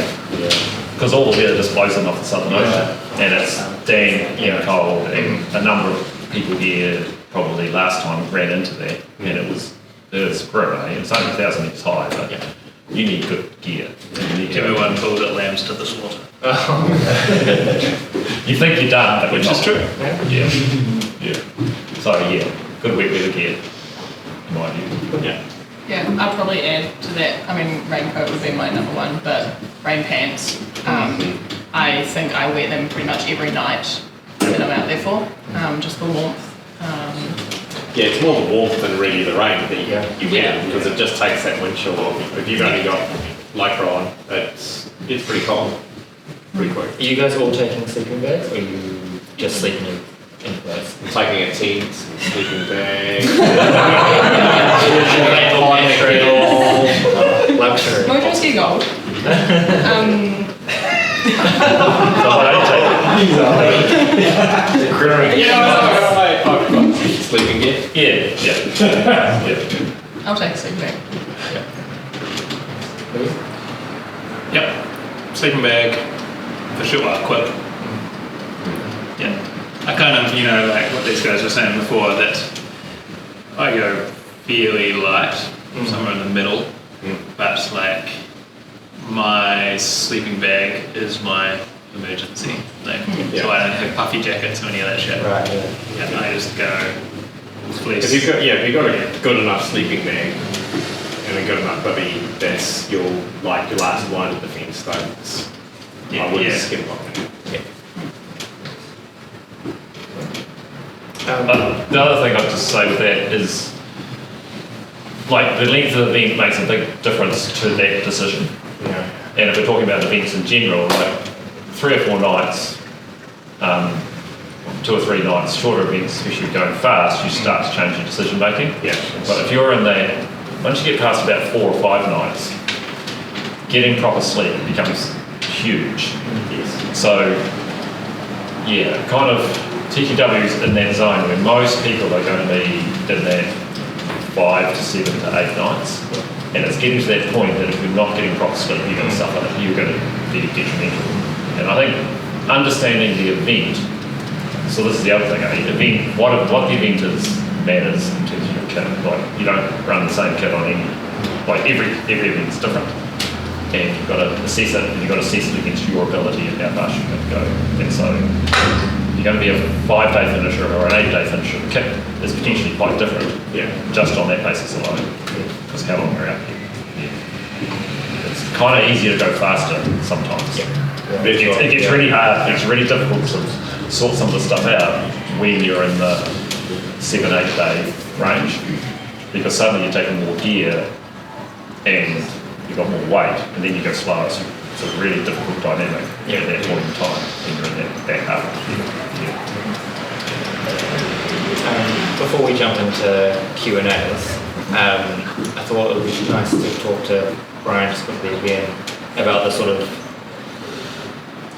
B: because all the weather just blows in off the Southern Ocean, and it's damp and cold, and a number of people here probably last time ran into that, and it was grim. It's only 1,000 metres high, but you need good gear.
D: Everyone pulled at lambs to the slaughter.
B: You think you're done, but
D: Which
B: you're
D: is
B: not.
D: true.
B: Yeah. So good wet weather gear, in my view.
E: Yeah, I'd probably add to that. I mean, raincoat would be my number one, but rain pants. I think I wear them pretty much every night that I'm out there for, just for warmth.
C: It's more the warmth than really the rain that you wear, because it just takes that wind chill off. If you've only got lycra on, it's pretty cold, pretty quick.
A: Are you guys all taking sleeping bags, or are you just sleeping in place?
C: I'm taking a tent, sleeping bag.
A: Luxury.
E: Mojo ski gold.
B: So what are you taking?
C: Sleeping gear?
B: Yeah.
E: I'll take a sleeping bag.
D: Yep. Sleeping bag, for sure, quick. Yeah. I kind of, like what these guys were saying before, that I go fairly light, somewhere in the middle, but like my sleeping bag is my emergency thing. So I don't have puffy jackets or any of that shit.
A: Right,
D: Yeah, I just go fleece.
C: If you've got a good enough sleeping bag and a good enough bivvy, that's your last line of defence. I wouldn't skip on that.
B: The other thing I'd just say with that is, like, the length of the event makes a big difference to that decision. And if we're talking about events in general, like 3 or 4 nights, 2 or 3 nights, shorter events, especially going fast, you start to change your decision making. But if you're in there, once you get past about 4 or 5 nights, getting proper sleep becomes huge. So, kind of TQW's in that zone where most people are going to be in that 5 to 7 to 8 nights. And it's getting to that point that if you're not getting proper sleep, you're going to suffer, you're going to be detrimental. And I think understanding the event, so this is the other thing, event, what the event is matters in terms of your kit. Like, you don't run the same kit on any, like every event's different. And you've got to assess it, and you've got to assess it against your ability and how fast you're going to go. And so you're going to be a 5-day finisher or an 8-day finisher. The kit is potentially quite different, just on that basis alone, because how long you're out here. Yeah. It's kind of easier to go faster sometimes. It gets really hard. It's really difficult to sort some of the stuff out when you're in the 7-8 day range, because suddenly you're taking more gear and you've got more weight, and then you go slower. So it's a really difficult dynamic at that point in time when you're in that hard.
A: Before we jump into Q&As, I thought it would be nice to talk to Brian just quickly again about the sort of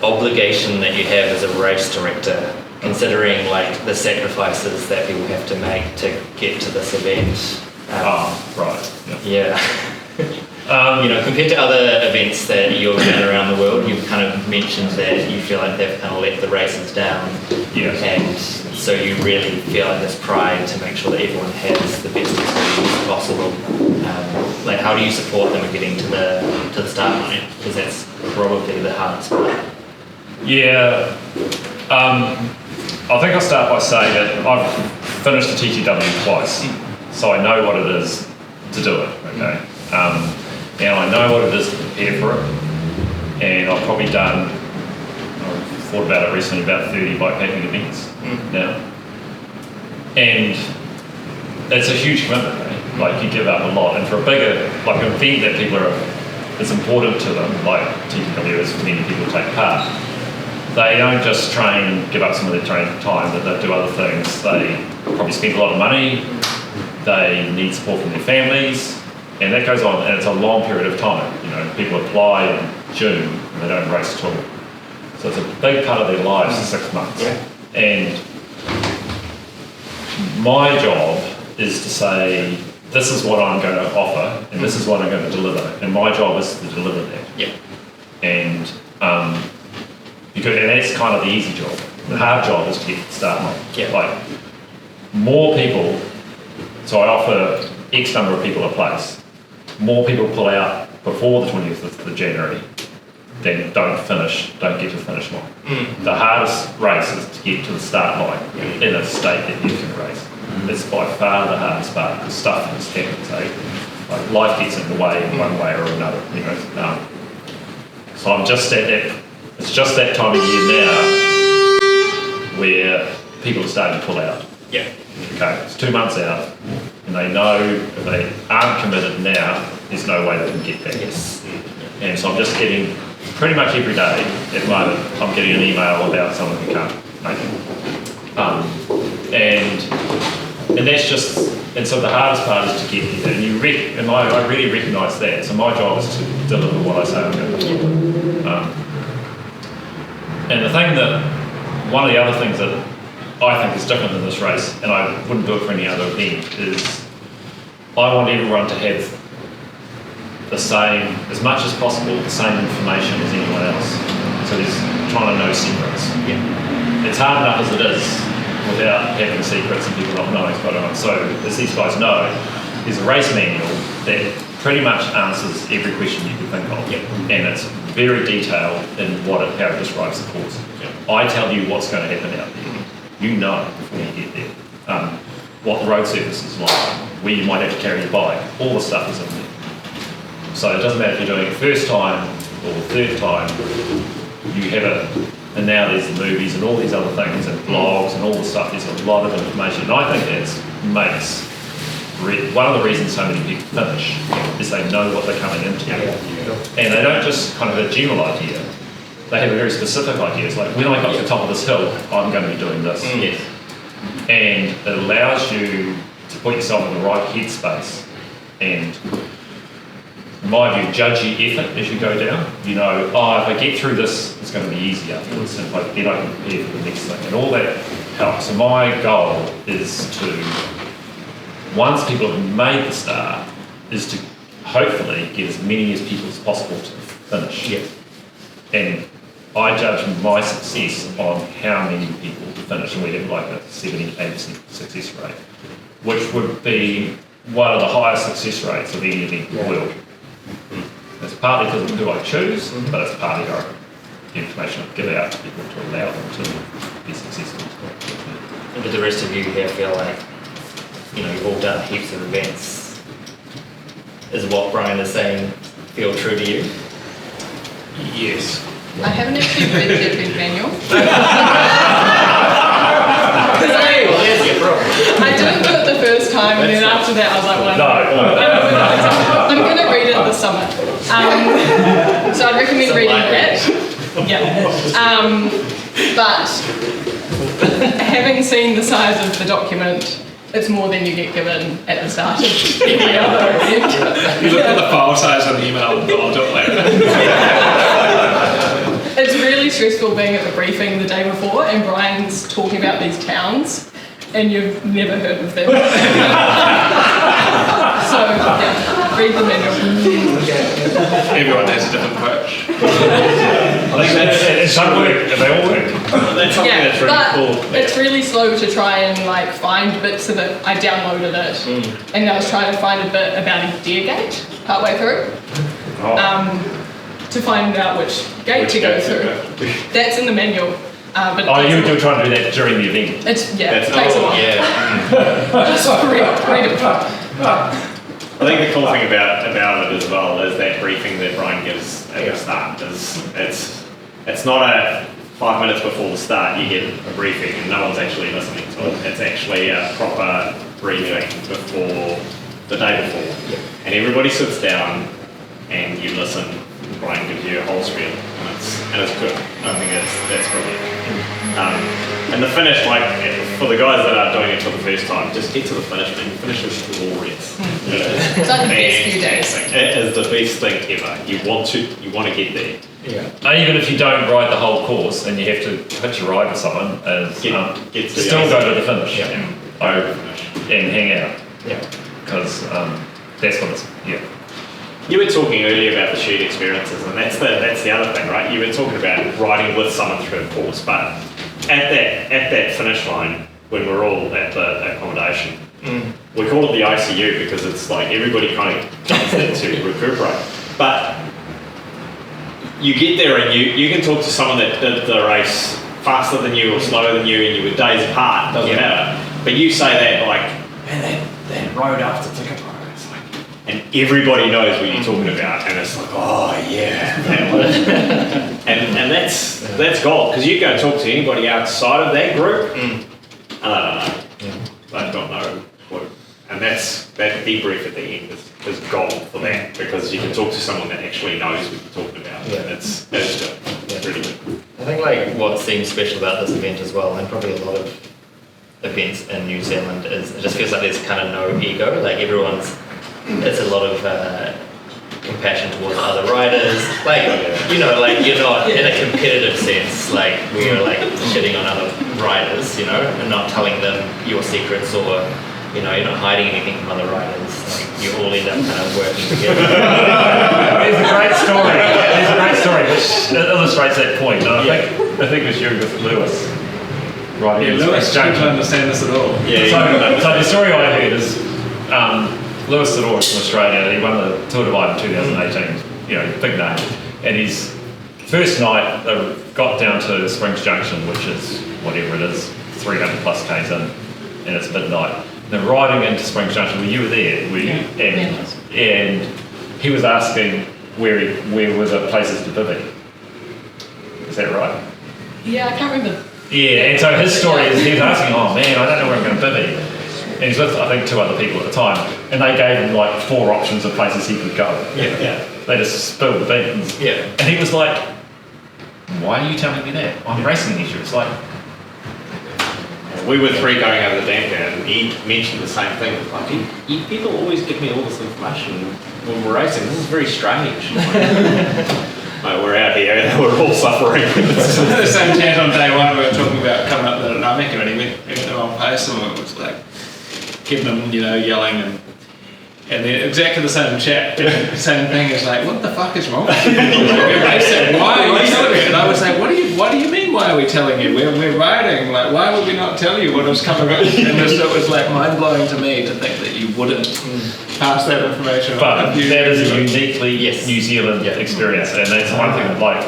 A: obligation that you have as a race director, considering like the sacrifices that people have to make to get to this event.
B: Right.
A: Yeah. Compared to other events that you've done around the world, you've kind of mentioned that you feel like they've kind of let the races down.
B: Yeah.
A: And so you really feel like this pride to make sure that everyone has the best experience possible. Like, how do you support them in getting to the start line? Because that's probably the hardest part.
B: Yeah. I think I'll start by saying that I've finished the TTW twice, so I know what it is to do it. Okay. And I know what it is to prepare for it, and I've probably done, I've thought about it recently, about 30 bikepacking events now. And it's a huge commitment, right? Like, you give up a lot, and for a bigger, like an event that people are, it's important to them, like TTW is for many people to take part. They don't just train and give up some of their training time, but they do other things. They probably spend a lot of money, they need support from their families, and that goes on, and it's a long period of time. People apply in June and they don't race at all. So it's a big part of their lives, 6 months. Yeah. And my job is to say, this is what I'm going to offer, and this is what I'm going to deliver. And my job is to deliver that.
A: Yeah.
B: And that's kind of the easy job. The hard job is to get the start line.
A: Yeah.
B: Like, more people, so I offer X number of people a place. More people pull out before the 20th of January than don't get to the finish line. The hardest race is to get to the start line in a state that you can race. It's by far the hardest part, because stuff just happens, like life gets in the way in one way or another, So I'm just at that, it's just that time of year now where people are starting to pull out.
A: Yeah.
B: Okay, it's 2 months out, and they know if they aren't committed now, there's no way they can get back.
A: Yes.
B: And so I'm just getting, pretty much every day at the moment, I'm getting an email about someone who can't make it. And that's just, and so the hardest part is to get there. And I really recognise that. So my job is to deliver what I say I'm going to do. And the thing that, one of the other things that I think is different in this race, and I wouldn't do it for any other event, is I want everyone to have the same, as much as possible, the same information as anyone else. So there's trying to know secrets. Yeah. It's hard enough as it is without having secrets and people not knowing what's going on. So as these guys know, there's a race manual that pretty much answers every question you can think of. Yep. And it's very detailed in how it describes the course. Yep. I tell you what's going to happen out there. You know before you get there. What the road surface is like, where you might have to carry your bike, all the stuff is in there. So it doesn't matter if you're doing it first time or the third time, you have it. And now there's the movies and all these other things and blogs and all the stuff. There's a lot of information. And I think that makes one of the reasons so many people finish is they know what they're coming into. And they don't just kind of have a general idea. They have a very specific idea. It's like, when I got to the top of this hill, I'm going to be doing this. Yes. And it allows you to put yourself in the right headspace and, in my view, judge your effort as you go down. You know, if I get through this, it's going to be easy afterwards. And then I can prepare for the next thing. And all that help. So my goal is to, once people have made the start, is to hopefully get as many as people as possible to finish.
A: Yeah.
B: And I judge my success on how many people finish, and we have like a 70-80% success rate, which would be one of the highest success rates of any event in the world. It's partly because of who I choose, but it's partly our information I give out to people to allow them to be successful.
A: And do the rest of you here feel like, you've all done heaps of events? Is what Brian is saying feel true to you?
D: Yes.
E: I haven't actually read the event manual.
A: There's your problem.
E: I didn't do it the first time, and then after that I was like, well,
B: No.
E: I'm going to read it this summer. So I'd recommend reading that. Yeah. But having seen the size of the document, it's more than you get given at the start of every other event.
D: You look at the file size on the email, but I'll do it later.
E: It's really stressful being at the briefing the day before and Brian's talking about these towns and you've never heard of them. So, yeah, read the manual.
D: Everyone has a different approach.
B: I think that's some work, they all work.
C: That's something
E: Yeah,
C: that's really
E: but
C: cool.
E: it's really slow to try and find bits of it. I downloaded it and I was trying to find a bit about a deer gate partway through. To find out which gate to go through. That's in the manual. But
B: You were trying to do that during the event.
E: it takes a while.
A: Yeah.
E: Just read it.
C: I think the cool thing about it as well is that briefing that Brian gives at the start it's not a 5 minutes before the start you get a briefing and no one's actually listening to it. It's actually a proper briefing before the day before. And everybody sits down and you listen. Brian gives you a whole spiel and it's good. I think that's brilliant. And the finish, for the guys that are doing it for the first time, just get to the finish, man. Finish is glorious.
E: It's like the best few days.
C: It is the best thing ever. You want to get there.
A: Yeah.
B: Even if you don't ride the whole course and you have to hitch a ride with someone,
C: Get to
B: still go to the finish
A: Yeah.
B: and hang out.
A: Yeah.
B: Because that's what it's,
C: You were talking earlier about the shared experiences, and that's the other thing, right? You were talking about riding with someone through a course, but at that finish line, when we're all at the accommodation, we call it the ICU because it's like everybody kind of jumps there to recuperate. But you get there and you can talk to someone that did the race faster than you or slower than you, and you were days apart. Doesn't matter. But you say that man, that road after Te and everybody knows what you're talking about, and it's like, oh yeah, that one. and that's gold because you go and talk to anybody outside of that group, and I don't know, they've got no clue, and that debrief at the end is gold for that because you can talk to someone that actually knows what you're talking about.
A: Yeah.
C: And it's good. It's really good.
A: I think what seems special about this event as well, and probably a lot of events in New Zealand, is it just feels like there's kind of no ego. Like it's a lot of compassion towards other riders. You're not in a competitive sense, we are shitting on other riders, and not telling them your secrets or, you're not hiding anything from other riders. You all end up kind of working together.
B: There's a great story which illustrates that point. And I think it was you with Lewis. Right.
D: Yeah, Lewis don't understand this at all.
B: So the story I heard is Lewis from Australia. He won the Tour de Hawaii in 2018. Big name. And his first night they got down to Springs Junction, which is whatever it is, 300 plus k's in, and it's midnight. They're riding into Springs Junction. You were there, were you? And he was asking where were the places to bivvy. Is that right?
E: Yeah, I can't remember.
B: Yeah, and so his story is he was asking, oh man, I don't know where I'm going to bivvy. And he's with, I think, 2 other people at the time. And they gave him 4 options of places he could go.
A: Yeah.
B: They just spilled the beans.
A: Yeah.
B: And he was like, why are you telling me that? I'm racing this year. It's like...
C: We were 3 going over the dam there, and he mentioned the same thing. People always give me all this information when we're racing. This is very strange. We're out here and we're all suffering.
D: The same chat on day one, we were talking about coming up the Namika, and he at the wrong pace, or it was like getting them, yelling and then exactly the same chap, same thing. Is like, what the fuck is wrong with you? They said, why are you telling me? And I was like, what do you mean? Why are we telling you? We're riding. Like, why would we not tell you what was coming up? And it was like mind blowing to me to think that you wouldn't pass that information on.
B: But that is a uniquely New Zealand experience, and that's one thing. Like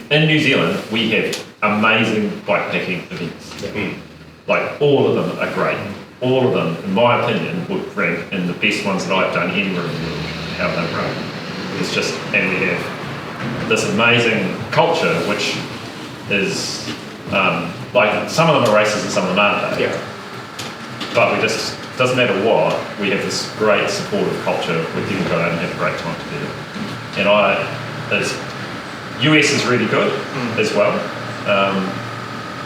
B: in New Zealand, we have amazing bikepacking events. Like all of them are great. All of them, in my opinion, would rank in the best ones that I've done anywhere in the world. How they run. It's just, and we have this amazing culture, which is like some of them are races and some of them aren't. But we just, doesn't matter what, we have this great supportive culture where people go out and have a great time together. And US is really good as well,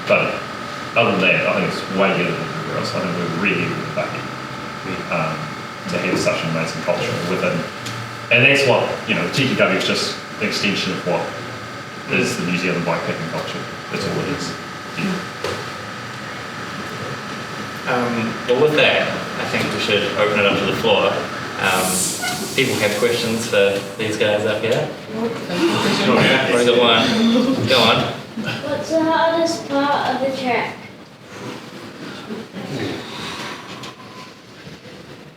B: but other than that, I think it's way better than everywhere else. I think we're really, really lucky to have such an amazing culture within. And that's what, TKW is just an extension of what is the New Zealand bikepacking culture. That's all it is.
A: Well, with that, I think we should open it up to the floor. People have questions for these guys up here. Already got one. Go on.
G: What's the hardest part of the track?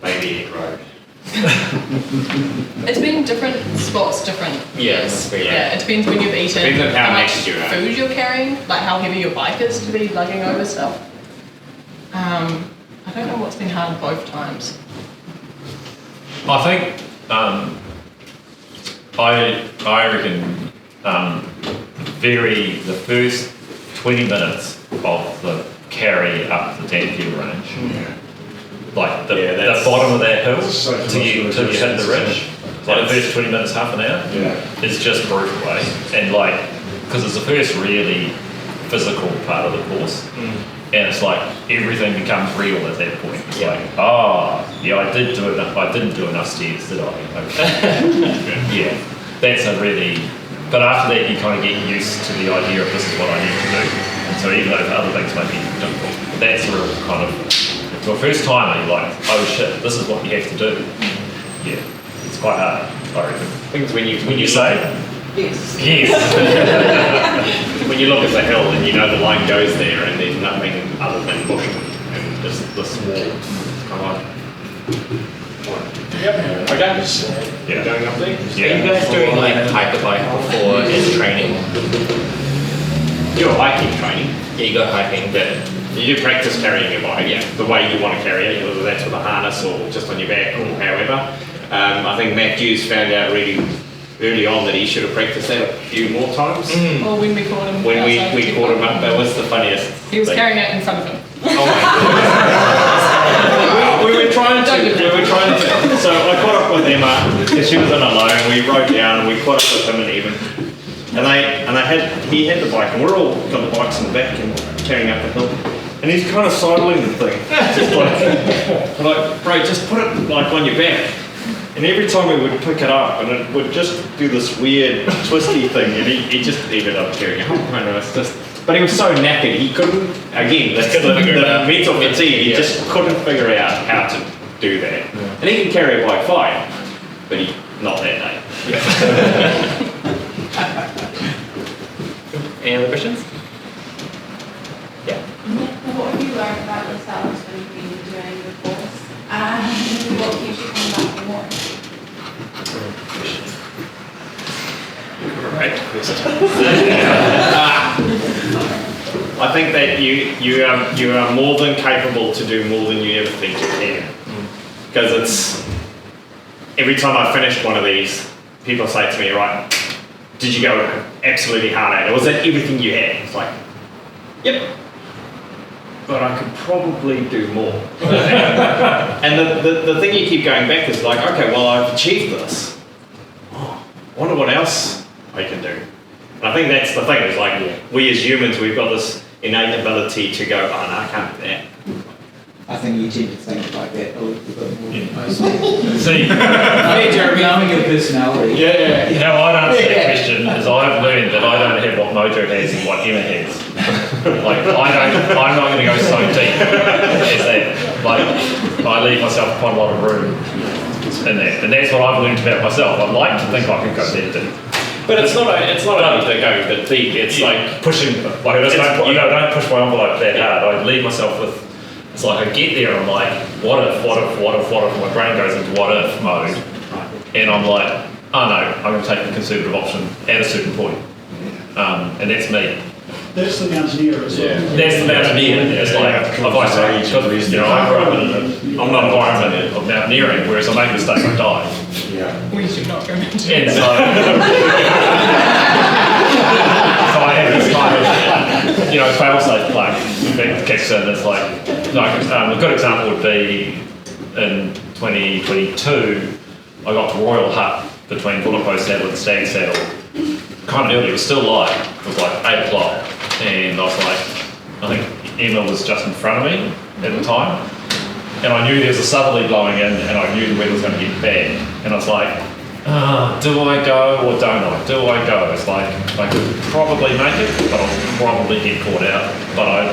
C: Maybe it road.
E: It's been different spots, different
A: Yes.
E: Yeah, it depends when you've eaten,
C: Depends on how
E: much
C: naked you are.
E: food you're carrying, like how heavy your bike is to be lugging over stuff. I don't know what's been hard both times.
B: I think I reckon the first 20 minutes of the carry up the Dampier range, like the bottom of that hill till you hit the ridge, like the first 20 minutes, half an hour, is just brutal, and like because it's the first really physical part of the course. And it's like everything becomes real at that point. It's like, I didn't do enough stairs, did I? Okay. That's a really. But after that, you kind of get used to the idea of this is what I need to do. And so even though other things may be difficult, that's a real kind of. For the first time, you're like, oh shit, this is what you have to do. Yeah, it's quite hard. I reckon.
C: Things when you
B: say.
G: Yes.
C: When you look at the hill and the line goes there and there's nothing other than bush and just this wall. Come on. Okay. Going up there?
A: Are you guys doing like hyperbike before as training?
C: You're hiking training.
A: Yeah, you go hiking, but
C: You do practice carrying your bike the way you want to carry it, whether that's with a harness or just on your back or however. I think Matt Hughes found out really early on that he should have practiced that a few more times.
E: Or when we caught him.
C: When
E: outside
C: we caught him up, that was the funniest
E: He was
C: thing.
E: carrying it in front of him.
C: Oh my God. we were trying to. So I caught up with Emma because she was on alone. We rode down and we caught up with him and Evan. And he had the bike and we're all got the bikes in the back and carrying up the hill. And he's kind of sidling the thing, just like, bro, just put it like on your back. And every time we would pick it up, and it would just do this weird twisty thing, and he just ended up carrying it. But he was so knackered, he couldn't. Again, that's the mental fatigue. He just couldn't figure out how to do that. And he can carry a bike fine, but not that day.
A: any other questions?
G: What have you learned about yourselves when you've been doing the course? What keeps you coming back for more?
C: Great question. I think that you are more than capable to do more than you ever think you can. Because it's every time I finished one of these, people say to me, right, did you go absolutely hard at it? Was that everything you had? It's like, yep. But I could probably do more. And the thing you keep going back is like, okay, well, I've achieved this. Oh, I wonder what else I can do. And I think that's the thing, is like, we as humans, we've got this innate ability to go, oh no, I can't do that.
H: I think you tend to think like that a little bit more.
B: See,
H: Knowing your personality.
C: Yeah.
B: how I'd answer that question is I've learned that I don't have what Mojo has and what Emma has. Like, I'm not going to go so deep as that. Like, I leave myself quite a lot of room in that. And that's what I've learned about myself. I'd like to think I could go that deep.
C: But it's not only the going that deep, it's like
B: pushing, like, don't push my envelope that hard. I leave myself with, it's like I get there and I'm like, what if, my brain goes into what if mode. And I'm like, oh no, I'm going to take the conservative option at a certain point. And that's me.
F: That's the mountaineer as well.
B: That's the mountaineer. It's like, I grew up in an environment of mountaineering, whereas I make a mistake, I die.
E: We should not go mountaineering.
B: And so I have this kind of, fail-safe plug that kicks in. It's like a good example would be in 2022, I got to Royal Hut between Bullock Saddle and Stag Saddle. Kind of early, it was still light. It was like 8 o'clock. And I was like, I think Emma was just in front of me at the time. And I knew there was a southerly blowing in and I knew the weather was going to get bad. And I was like, do I go or don't I? Do I go? It's like, I could probably make it, but I'll probably get caught out. But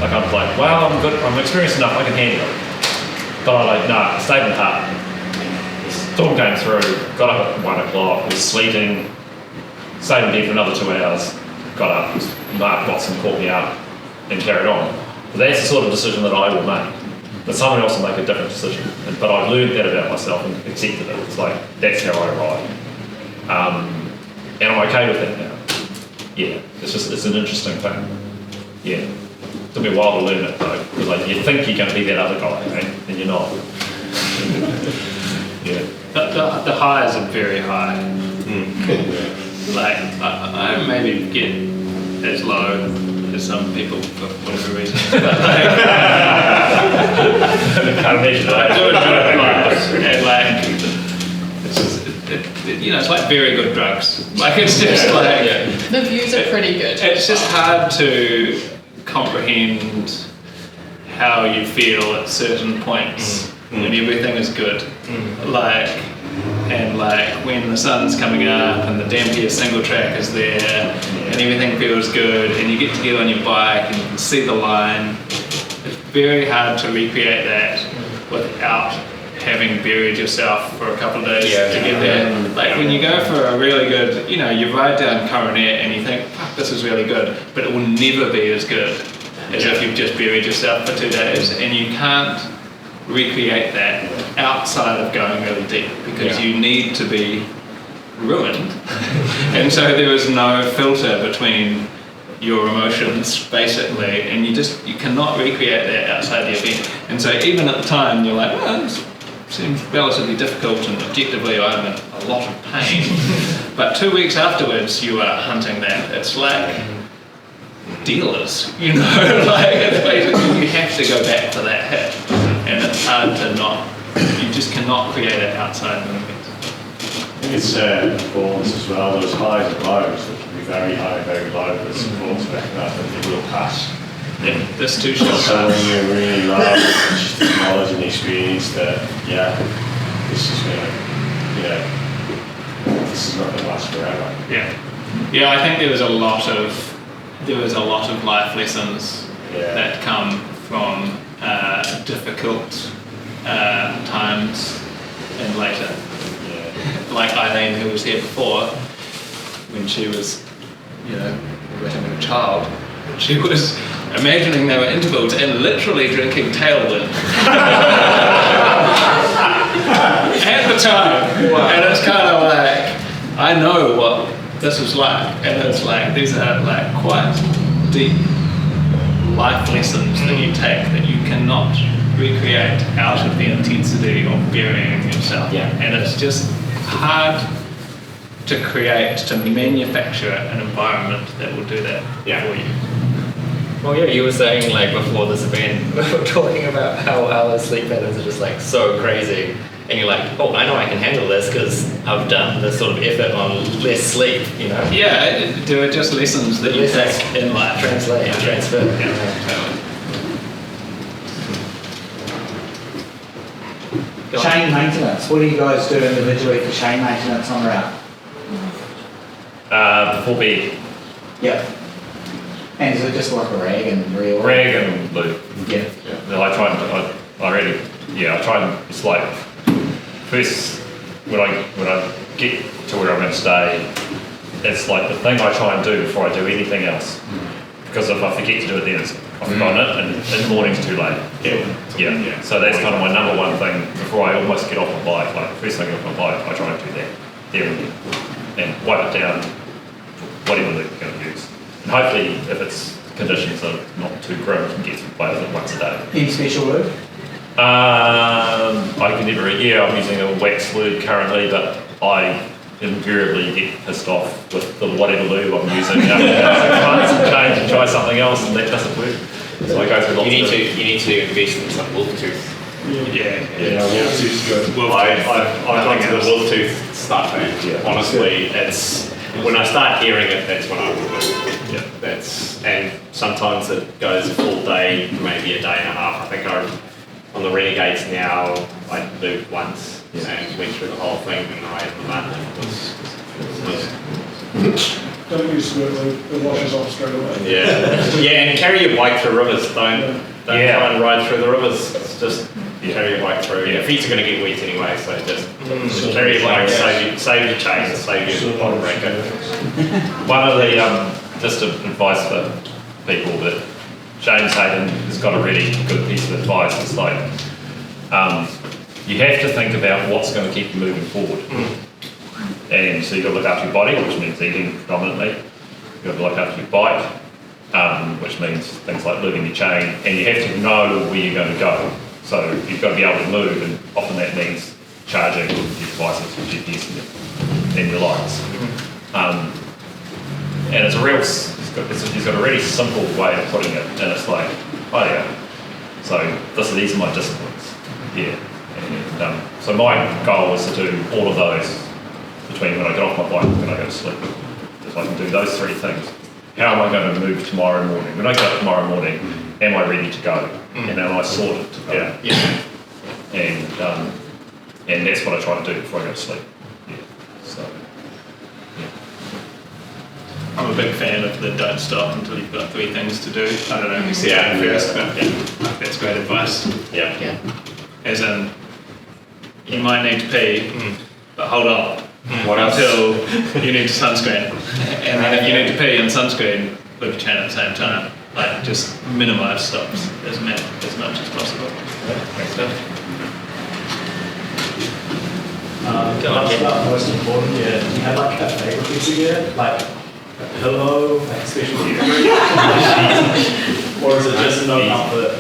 B: I'm like, well, I'm good, I'm experienced enough, I can handle it. But I stayed in the hut. The storm came through, got up at 1 o'clock, was sleeting, stayed in bed for another 2 hours, got up, Mark Watson caught me up and carried on. But that's the sort of decision that I will make. But someone else will make a different decision. But I've learned that about myself and accepted it. It's like, that's how I ride. And I'm okay with that now. Yeah, it's an interesting thing. Yeah. It took me a while to learn it though, because like, you think you're going to be that other guy, and you're not. Yeah.
D: The highs are very high. Like, I don't maybe get as low as some people for whatever reason. But like,
B: Can't imagine
D: I
B: that.
D: do enjoy it and like, it's just, it's like very good drugs. Like, it's just like...
E: The views are pretty good.
D: It's just hard to comprehend how you feel at certain points when everything is good. Like when the sun's coming up and the Dampier single track is there and everything feels good and you get to get on your bike and you can see the line. It's very hard to recreate that without having buried yourself for a couple of days to get there. Like when you go for a really good, you ride down Coronet and you think, fuck, this is really good, but it will never be as good as if you've just buried yourself for 2 days, and you can't recreate that outside of going really deep because you need to be ruined. And so there is no filter between your emotions basically, and you cannot recreate that outside the event. And so even at the time you're like, well, this seems relatively difficult and objectively I'm in a lot of pain. But 2 weeks afterwards you are hunting that. It's like dealers, like it's basically you have to go back to that hit. And it's hard to you just cannot create it outside the event.
I: I think it's performance as well, those highs and lows that can be very high, very low, but it's important to recognise that they will pass.
D: Yeah, this too shall
I: So
D: pass.
I: when you're really low, it's just acknowledging the experience that, this is going to, this is not going to last forever.
D: Yeah, I think there was a lot of life lessons that come from difficult times and later. Like Eileen, who was here before, when she was, having a child, she was imagining there were intervals and literally drinking Tailwind. At the time. And it's kind of like, I know what this is like, and it's like, these are like quite deep life lessons that you take that you cannot recreate out of the intensity of burying yourself. And it's just hard to manufacture an environment that will do that for you.
A: Well, you were saying like before this event, we were talking about how our sleep patterns are just like so crazy. And you're like, oh, I know I can handle this because I've done this sort of effort on less sleep,
D: Yeah, there are just lessons that you take in life.
A: Translate and transfer.
H: Chain maintenance. What do you guys do individually for chain maintenance on route?
B: Before bed.
H: Yep. And is it just like a rag and real?
B: Rag and lube.
H: Yeah.
B: No, I try and I try and, it's like first when I get to where I'm going to stay, it's like the thing I try and do before I do anything else. Because if I forget to do it then I've forgotten it, and in the morning's too late. Yeah. So that's kind of my number one thing before I almost get off my bike. Like first thing I get off my bike, I try and do that there and then, and wipe it down, whatever they're going to use. And hopefully, if it's conditions are not too grim, you can get to play with it once a day.
H: Any special lube?
B: I can never. I'm using a wax lube currently, but I invariably get pissed off with the whatever lube I'm using. Change and try something else, and that doesn't work. So I go through lots
C: You need to invest in some wolf tooth.
D: Wolftooth's good.
C: I've gone to the wolf tooth stuff, and honestly, it's when I start hearing it, that's when I will do. And sometimes it goes a full day, maybe a day and a half. I think on the Renegades now, I lubed once and went through the whole thing, and I had the mud.
F: Don't use squirt lube, it washes off straight away.
C: And carry your bike through rivers. Don't try and ride through the rivers. It's just carry your bike through. Your feet are going to get wet anyway, so just carry your bike, save your chain, save your bottom breaker.
B: One of the just advice for people that James Hayden has got a really good piece of advice. It's like you have to think about what's going to keep you moving forward. And so you've got to look after your body, which means eating predominantly. You've got to look after your bike, which means things like lubing your chain. And you have to know where you're going to go. So you've got to be able to move, and often that means charging your devices, your GPS and your lights. And it's a real, he's got a really simple way of putting it, and it's like, oh yeah, so these are my disciplines. And so my goal is to do all of those between when I get off my bike and when I go to sleep. If I can do those three things, how am I going to move tomorrow morning? When I get up tomorrow morning, am I ready to go? And am I sorted to go? And that's what I try to do before I go to sleep.
D: I'm a big fan of the don't stop until you've got 3 things to do. I don't know if you see that first, but that's great advice. As in, you might need to pee, but hold on.
C: What else?
D: Until you need to sunscreen. And then if you need to pee and sunscreen, lube your chain at the same time. Like, just minimize stops as much as possible.
J: Most important, do you have like a favorite piece of gear? Like a pillow, like special gear? Or is it just no comfort?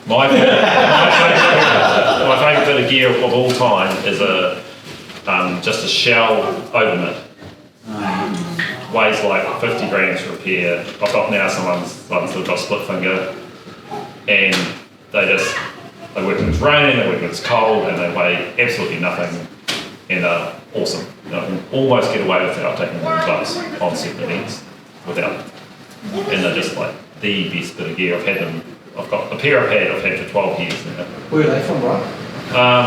B: My favourite bit of gear of all time is just a shell overmit. Weighs like 50 grams for a pair. I've got now someone's that got split finger, and they work when it's raining, they work when it's cold, and they weigh absolutely nothing, and are awesome. You can almost get away without taking them gloves on certain ends, and they're just like the best bit of gear. I've got a pair I've had for 12 years now.
H: Where are they from, Brian?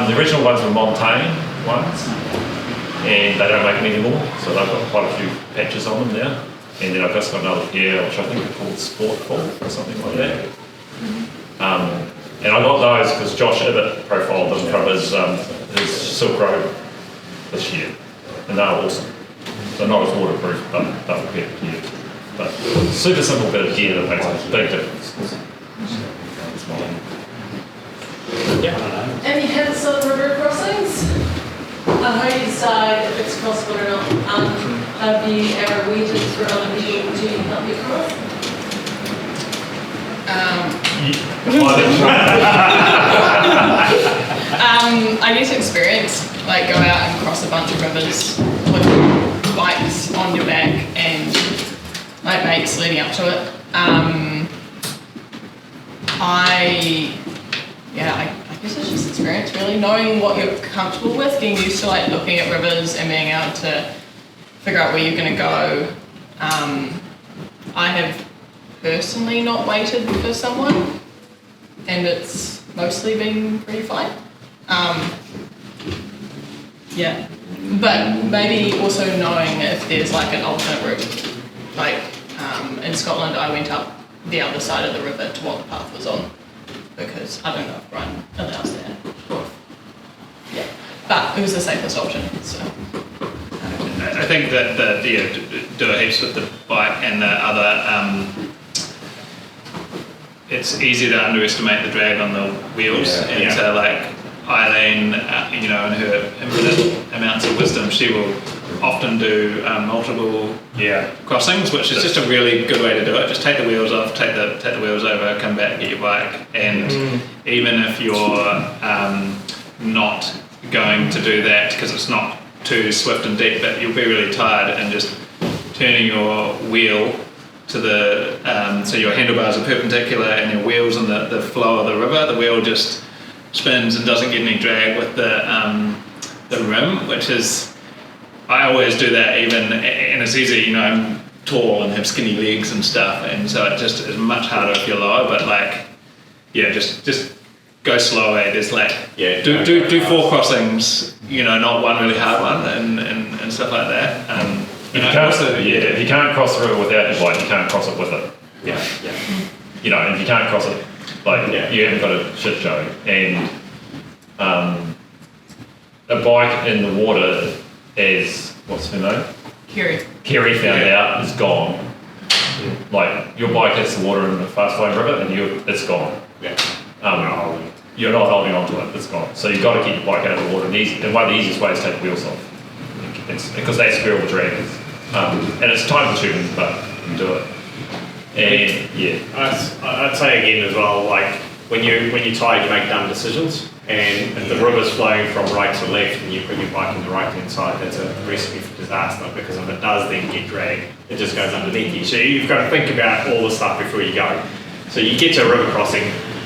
B: The original ones were Montaigne ones, and they don't make them anymore, so they've got quite a few patches on them now. And then I've just got another pair, which I think are called Sportful or something like that. And I got those because Josh Ibbott profiled them from his Silk Road this year, and they were awesome. So not as waterproof, but they were better gear. But super simple bit of gear that makes a big difference.
E: Any hints on river crossings? On how you decide if it's crossable or not? Have you ever waited for other people to help you cross? I guess experience, like go out and cross a bunch of rivers with bikes on your back and like mates leading up to it. I guess it's just experience really, knowing what you're comfortable with, getting used to like looking at rivers and being able to figure out where you're going to go. I have personally not waited for someone, and it's mostly been pretty fine. But maybe also knowing if there's like an alternate route, like In Scotland, I went up the other side of the river to what the path was on, because I don't know if Brian allows that. Yeah, but it was the safest option. So
D: I think that do a heaps with the bike and the other. It's easy to underestimate the drag on the wheels, and so like Eileen, in her infinite amounts of wisdom, she will often do multiple crossings, which is just a really good way to do it. Just take the wheels off, take the wheels over, come back, get your bike, and even if you're not going to do that because it's not too swift and deep, but you'll be really tired, and just turning your wheel to the so your handlebars are perpendicular and your wheels in the flow of the river, the wheel just spins and doesn't get any drag with the rim, which is, I always do that even, and it's easy, I'm tall and have skinny legs and stuff, and so it just is much harder if you're lower, but just go slow, there's do 4 crossings, not one really hard one, and stuff like that.
B: If you can't cross the river without your bike, you can't cross it with it. If you can't cross it, you haven't got a shit show. And a bike in the water, as what's her name? Kerry found out, is gone. Your bike hits the water in the fast flowing river, and it's gone. You're not holding on to it, it's gone. So you've got to keep your bike out of the water. And one of the easiest ways is to take the wheels off. Because that's where all the drag is. And it's time consuming, but you can do it. And
C: I'd say again as well, when you're tired, you make dumb decisions. And if the river's flowing from right to left and you put your bike on the right hand side, that's a recipe for disaster, because if it does then get dragged, it just goes underneath you. So you've got to think about all the stuff before you go. So you get to a river crossing,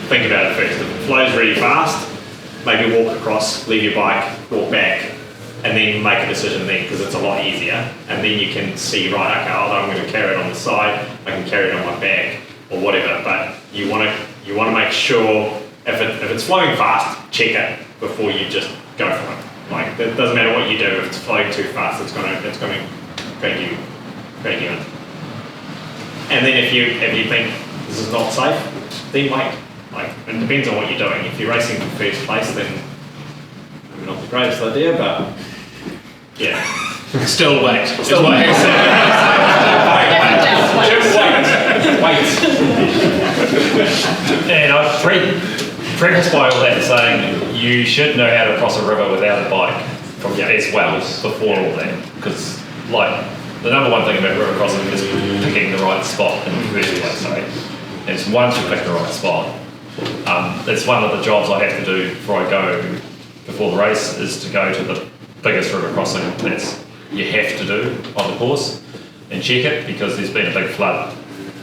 C: think about it first. If it flows really fast, maybe walk across, leave your bike, walk back, and then make a decision then, because it's a lot easier. And then you can see, right, okay, I'm going to carry it on the side, I can carry it on my back, or whatever. But you want to make sure, if it's flowing fast, check it before you just go for it. It doesn't matter what you do, if it's flowing too fast, it's going to drag you in. And then if you think this is not safe, then wait. It depends on what you're doing. If you're racing for first place, then maybe not the greatest idea, but
D: still wait.
C: Still wait.
B: And I've prefaced by all that saying you should know how to cross a river without a bike as well before all that, because the number one thing about river crossing is picking the right spot in the first place. It's once you pick the right spot, it's one of the jobs I have to do before the race, is to go to the biggest river crossing that you have to do on the course and check it, because there's been a big flood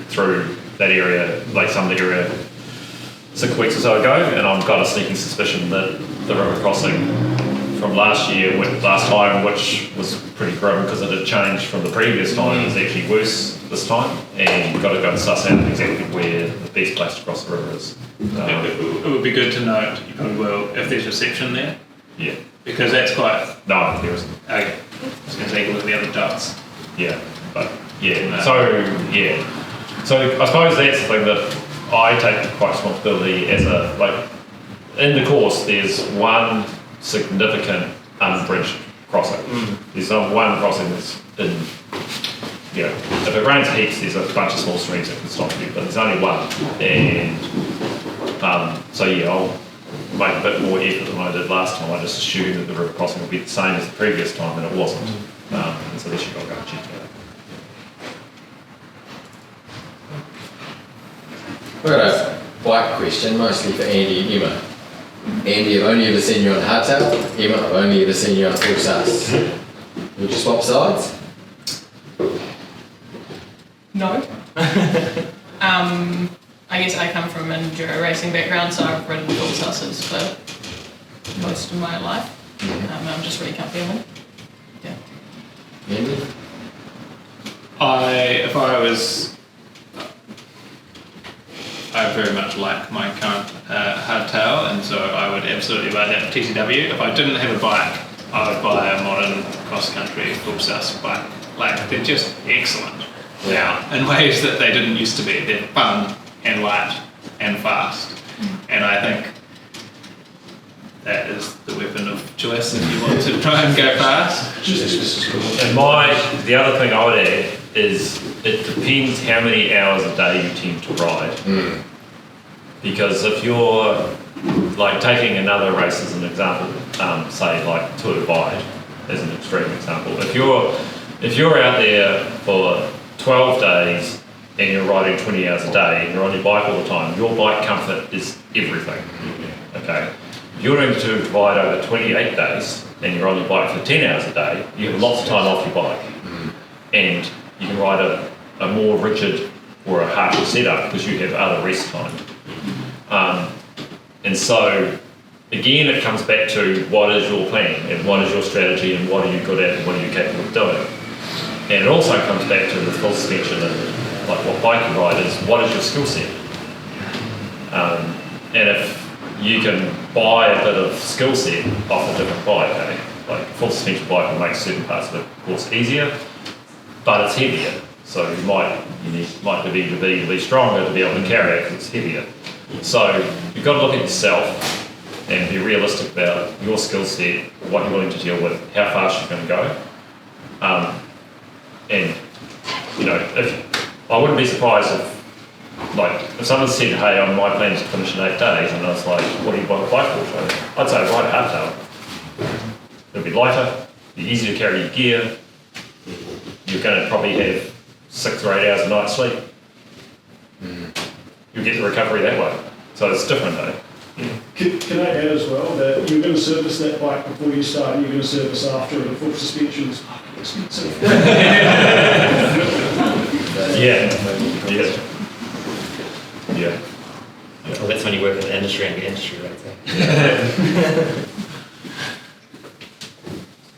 B: through that area, some of the area 6 weeks or so ago, and I've got a sneaking suspicion that the river crossing from last time, which was pretty grim because it had changed from the previous time, is actually worse this time, and you've got to go and suss out exactly where the best place to cross the river is.
D: It would be good to note, you probably will, if there's reception there.
B: Yeah.
D: Because that's quite...
B: No, there isn't.
D: Okay. I was going to take a look at the other dots.
B: Yeah, but So I suppose that's the thing that I take quite responsibility as in the course, there's one significant unbridged crossing. There's not one crossing that's in, if it rains heaps, there's a bunch of small streams that can stop you, but there's only one. And I'll make a bit more effort than I did last time. I just assumed that the river crossing would be the same as the previous time, and it wasn't. So this you've got to go and check that out.
K: I've got a bike question, mostly for Andy and Emma. Andy, I've only ever seen you on hardtail. Emma, I've only ever seen you on full sus. Would you swap sides?
E: No. I guess I come from an enduro racing background, so I've ridden full susses for most of my life. I'm just really comfy on them. Yeah.
K: Andy?
D: I very much like my current hardtail, and so I would absolutely buy that TCW. If I didn't have a bike, I would buy a modern cross-country full sus bike. They're just excellent. now in ways that they didn't used to be. They're fun and light and fast. And I think that is the weapon of choice if you want to try and go fast.
B: And the other thing I would add is it depends how many hours a day you tend to ride. Because if you're like taking another race as an example, say like Tour de Bike as an extreme example, if you're out there for 12 days and you're riding 20 hours a day and you're on your bike all the time, your bike comfort is everything. Okay. If you're going to ride over 28 days and you're on your bike for 10 hours a day, you have lots of time off your bike. And you can ride a more rigid or a harsher setup because you have other rest time. And so, again, it comes back to what is your plan and what is your strategy and what are you good at and what are you capable of doing. And it also comes back to the full suspension and like what bike you ride is what is your skill set. And if you can buy a bit of skill set off a different bike, like a full suspension bike will make certain parts of it, of course, easier, but it's heavier. So you might need to be stronger to be able to carry it because it's heavier. So you've got to look at yourself and be realistic about your skill set, what you're willing to deal with, how fast you're going to go. And you know, I wouldn't be surprised if someone said, "Hey, my plan is to finish in 8 days," and I was like, "What do you buy a bike for?" I'd say ride a hardtail. It'll be lighter, be easier to carry your gear. You're going to probably have 6 or 8 hours of night sleep. You'll get the recovery that way. So it's different though.
F: Can I add as well that you're going to service that bike before you start, you're going to service after, and the full suspension is fucking expensive.
B: Yeah.
A: Well, that's when you work in the industry and get industry rates.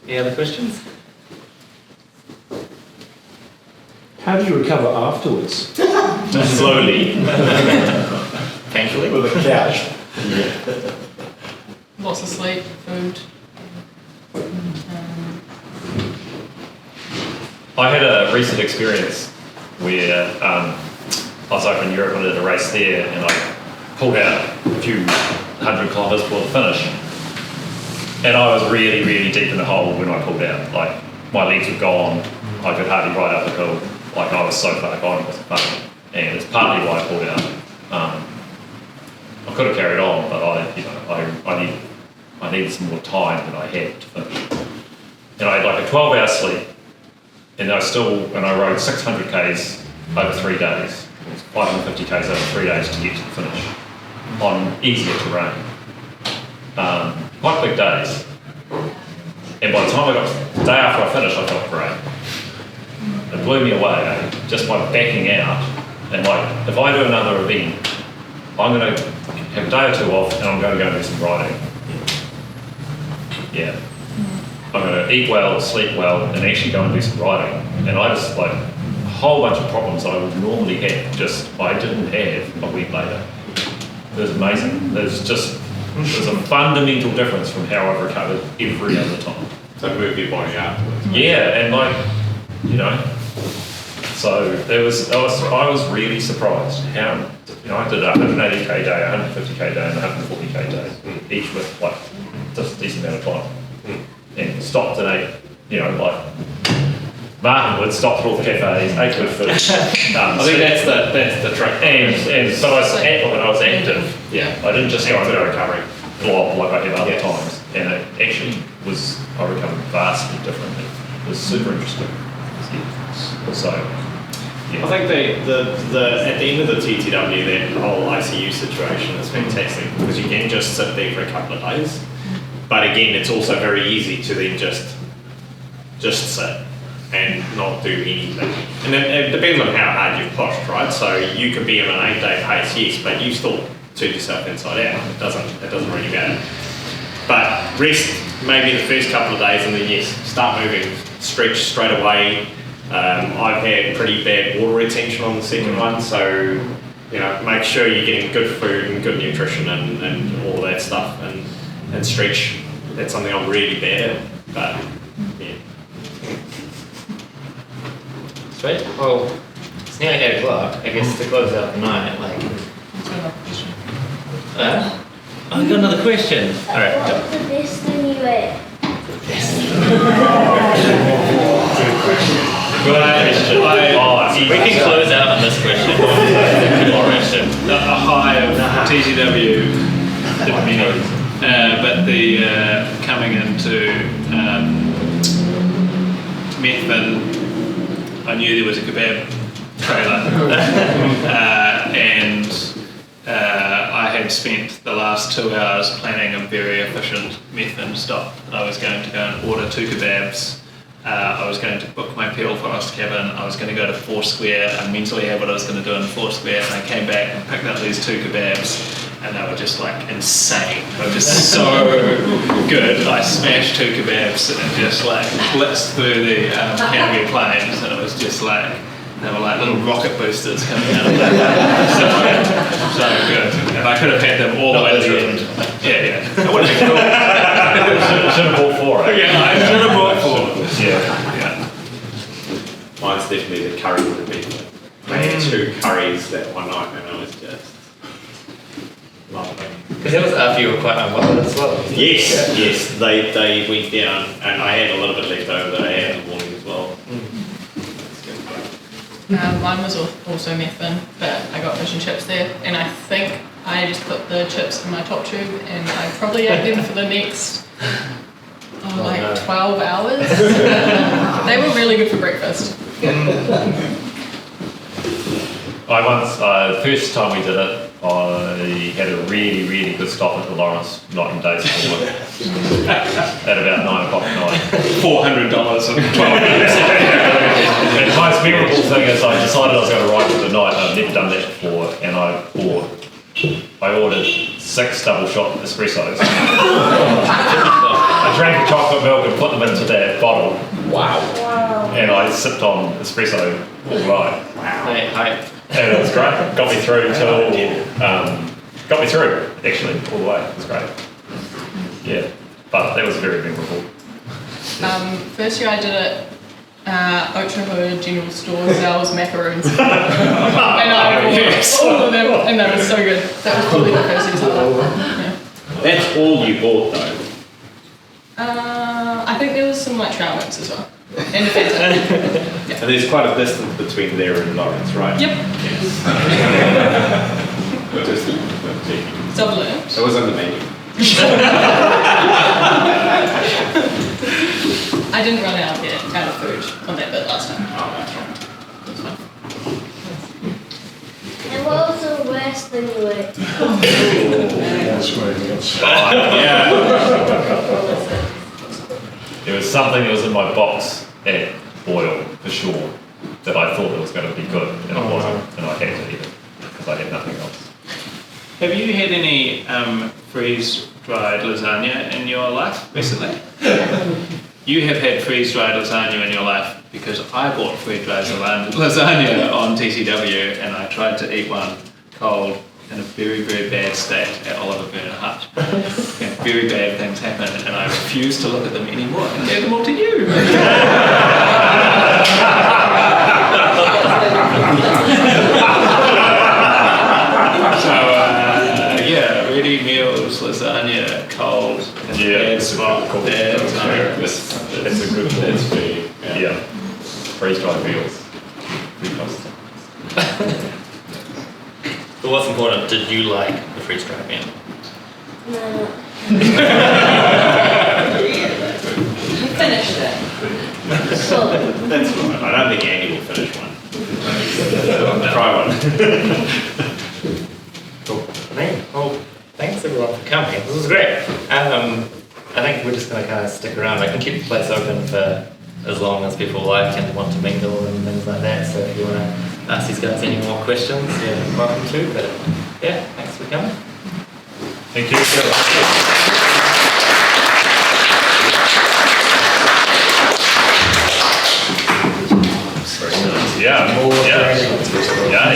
A: Any other questions?
J: How do you recover afterwards?
C: Slowly.
A: Painfully?
J: With a couch.
E: Lots of sleep, food.
B: I had a recent experience where I was over in Europe and did a race there and I pulled out a few 100 kilometres before the finish. And I was really, really deep in the hole when I pulled out. Like, my legs were gone, I could hardly ride up the hill. Like, I was so far gone, it wasn't funny. And it's partly why I pulled out. I could have carried on, but I needed some more time than I had to finish. And I had like a 12-hour sleep, and I rode 600 k's over 3 days. It was 550 k's over 3 days to get to the finish on easier terrain. Quite big days. And by the time the day after I finished, I felt great. It blew me away, just by backing out. And like, if I do another event, I'm going to have a day or two off and I'm going to go do some riding. Yeah. I'm going to eat well, sleep well, and actually go and do some riding. And I just, like, a whole bunch of problems I would normally have, I didn't have a week later. It was amazing. There's a fundamental difference from how I've recovered every other time.
C: So move your body afterwards.
B: Yeah, and like, you know, so I was really surprised how, you know, I did a 180k day, 150k day, and 140k day, each with like just a decent amount of time. And stopped and ate, you know, like Martin would stop at all the cafes, ate good food.
C: I think that's the trick.
B: But I was active.
C: Yeah.
B: I didn't just go into
C: a recovery
B: blob like I have other times. And it actually I recovered vastly differently. It was super interesting. So, yeah.
C: I think at the end of the TTW, that whole ICU situation is fantastic because you can just sit there for a couple of days. But again, it's also very easy to then just sit and not do anything. And it depends on how hard you've pushed, right? So you could be in an 8-day pace, yes, but you still turn yourself inside out. It doesn't really matter. But rest maybe the first couple of days, and then yes, start moving, stretch straight away. I've had pretty bad water retention on the second one, so you know, make sure you're getting good food and good nutrition and all that stuff, and stretch. That's something I'm really bad at, but yeah.
A: Sweet. Well, It's nearly 8 o'clock. I guess to close out the night, like. I got another question. All right.
L: What's the best thing you ate?
A: We can close out on this question.
D: A high of TGW didn't mean it. But the coming into Methven, I knew there was a kebab trailer, and I had spent the last 2 hours planning a very efficient Methven stop. I was going to go and order 2 kebabs. I was going to book my Peel Forest cabin. I was going to go to Foursquare and mentally have what I was going to do in Foursquare. And I came back and picked up these 2 kebabs, and they were just like insane. They were just so good. I smashed 2 kebabs and just like blitzed through the Canterbury plains, and it was just like they were like little rocket boosters coming out of that. So good. And I could have had them all the way to the end. Yeah. That would have been cool.
B: Should have bought 4.
D: Yeah, I should have bought 4.
B: Yeah.
C: Mine's definitely the curry with the beef. I had 2 curries that one night, and I was just lovely.
A: Because that was after you were quite unwell as well.
C: Yes. They went down, and I had a little bit left over that I had in the morning as well.
E: Mine was also Methven, but I got fish and chips there, and I think I just put the chips in my top tube, and I probably ate them for the next 12 hours. They were really good for breakfast.
B: I once, the first time we did it, I had a really, really good stop at the Lawrence night and day before at about 9 o'clock at night.
D: $400 and 12
B: minutes. And the most memorable thing is I decided I was going to ride for the night. I've never done that before, and I ordered 6 double shot espressos. I drank the chocolate milk and put them into that bottle.
K: Wow.
B: And I sipped on espresso all night.
A: Wow.
B: And it was great. Got me through actually all the way. It was great. Yeah, but that was very memorable.
E: First year I did it, Aotearoa General Store sells macaroons. And I bought all of them, and that was so good. That was probably the first season. Yeah.
C: That's all you bought though?
E: I think there was some like trout mix as well. And a Fanta.
C: Yeah. And there's quite a distance between there and Lawrence, right?
E: Yep.
C: Yes. Just
E: Sutherland.
C: it was on the menu.
E: I didn't run out of food on that bit last time.
C: Oh, that's right.
E: That's fine.
L: And what was the worst thing you ate?
B: There was something that was in my box at Boyle, for sure, that I thought it was going to be good, and it wasn't, and I had to eat it, because I had nothing else.
D: Have you had any freeze-dried lasagna in your life recently? You have had freeze-dried lasagna in your life, because I bought freeze-dried lasagna on TCW, and I tried to eat one cold in a very, very bad state at Oliver Burner Hut. And very bad things happened, and I refused to look at them anymore and gave them all to you. Ready meals, lasagna, cold, bad spot, bad time.
B: That's a good thing. Yeah. Freeze-dried meals.
A: But what's important, did you like the freeze-dried meal?
L: No.
E: You finished it.
L: So,
C: That's right. I don't think Andy will finish one. Try one.
A: Cool. Well, thanks everyone for coming. This was great. I think we're just going to kind of stick around. I can keep the place open for as long as people like and want to mingle and things like that. So if you want to ask these guys any more questions, you're welcome to. But yeah, thanks for coming.
B: Thank you. Very nice. Yeah. Yeah.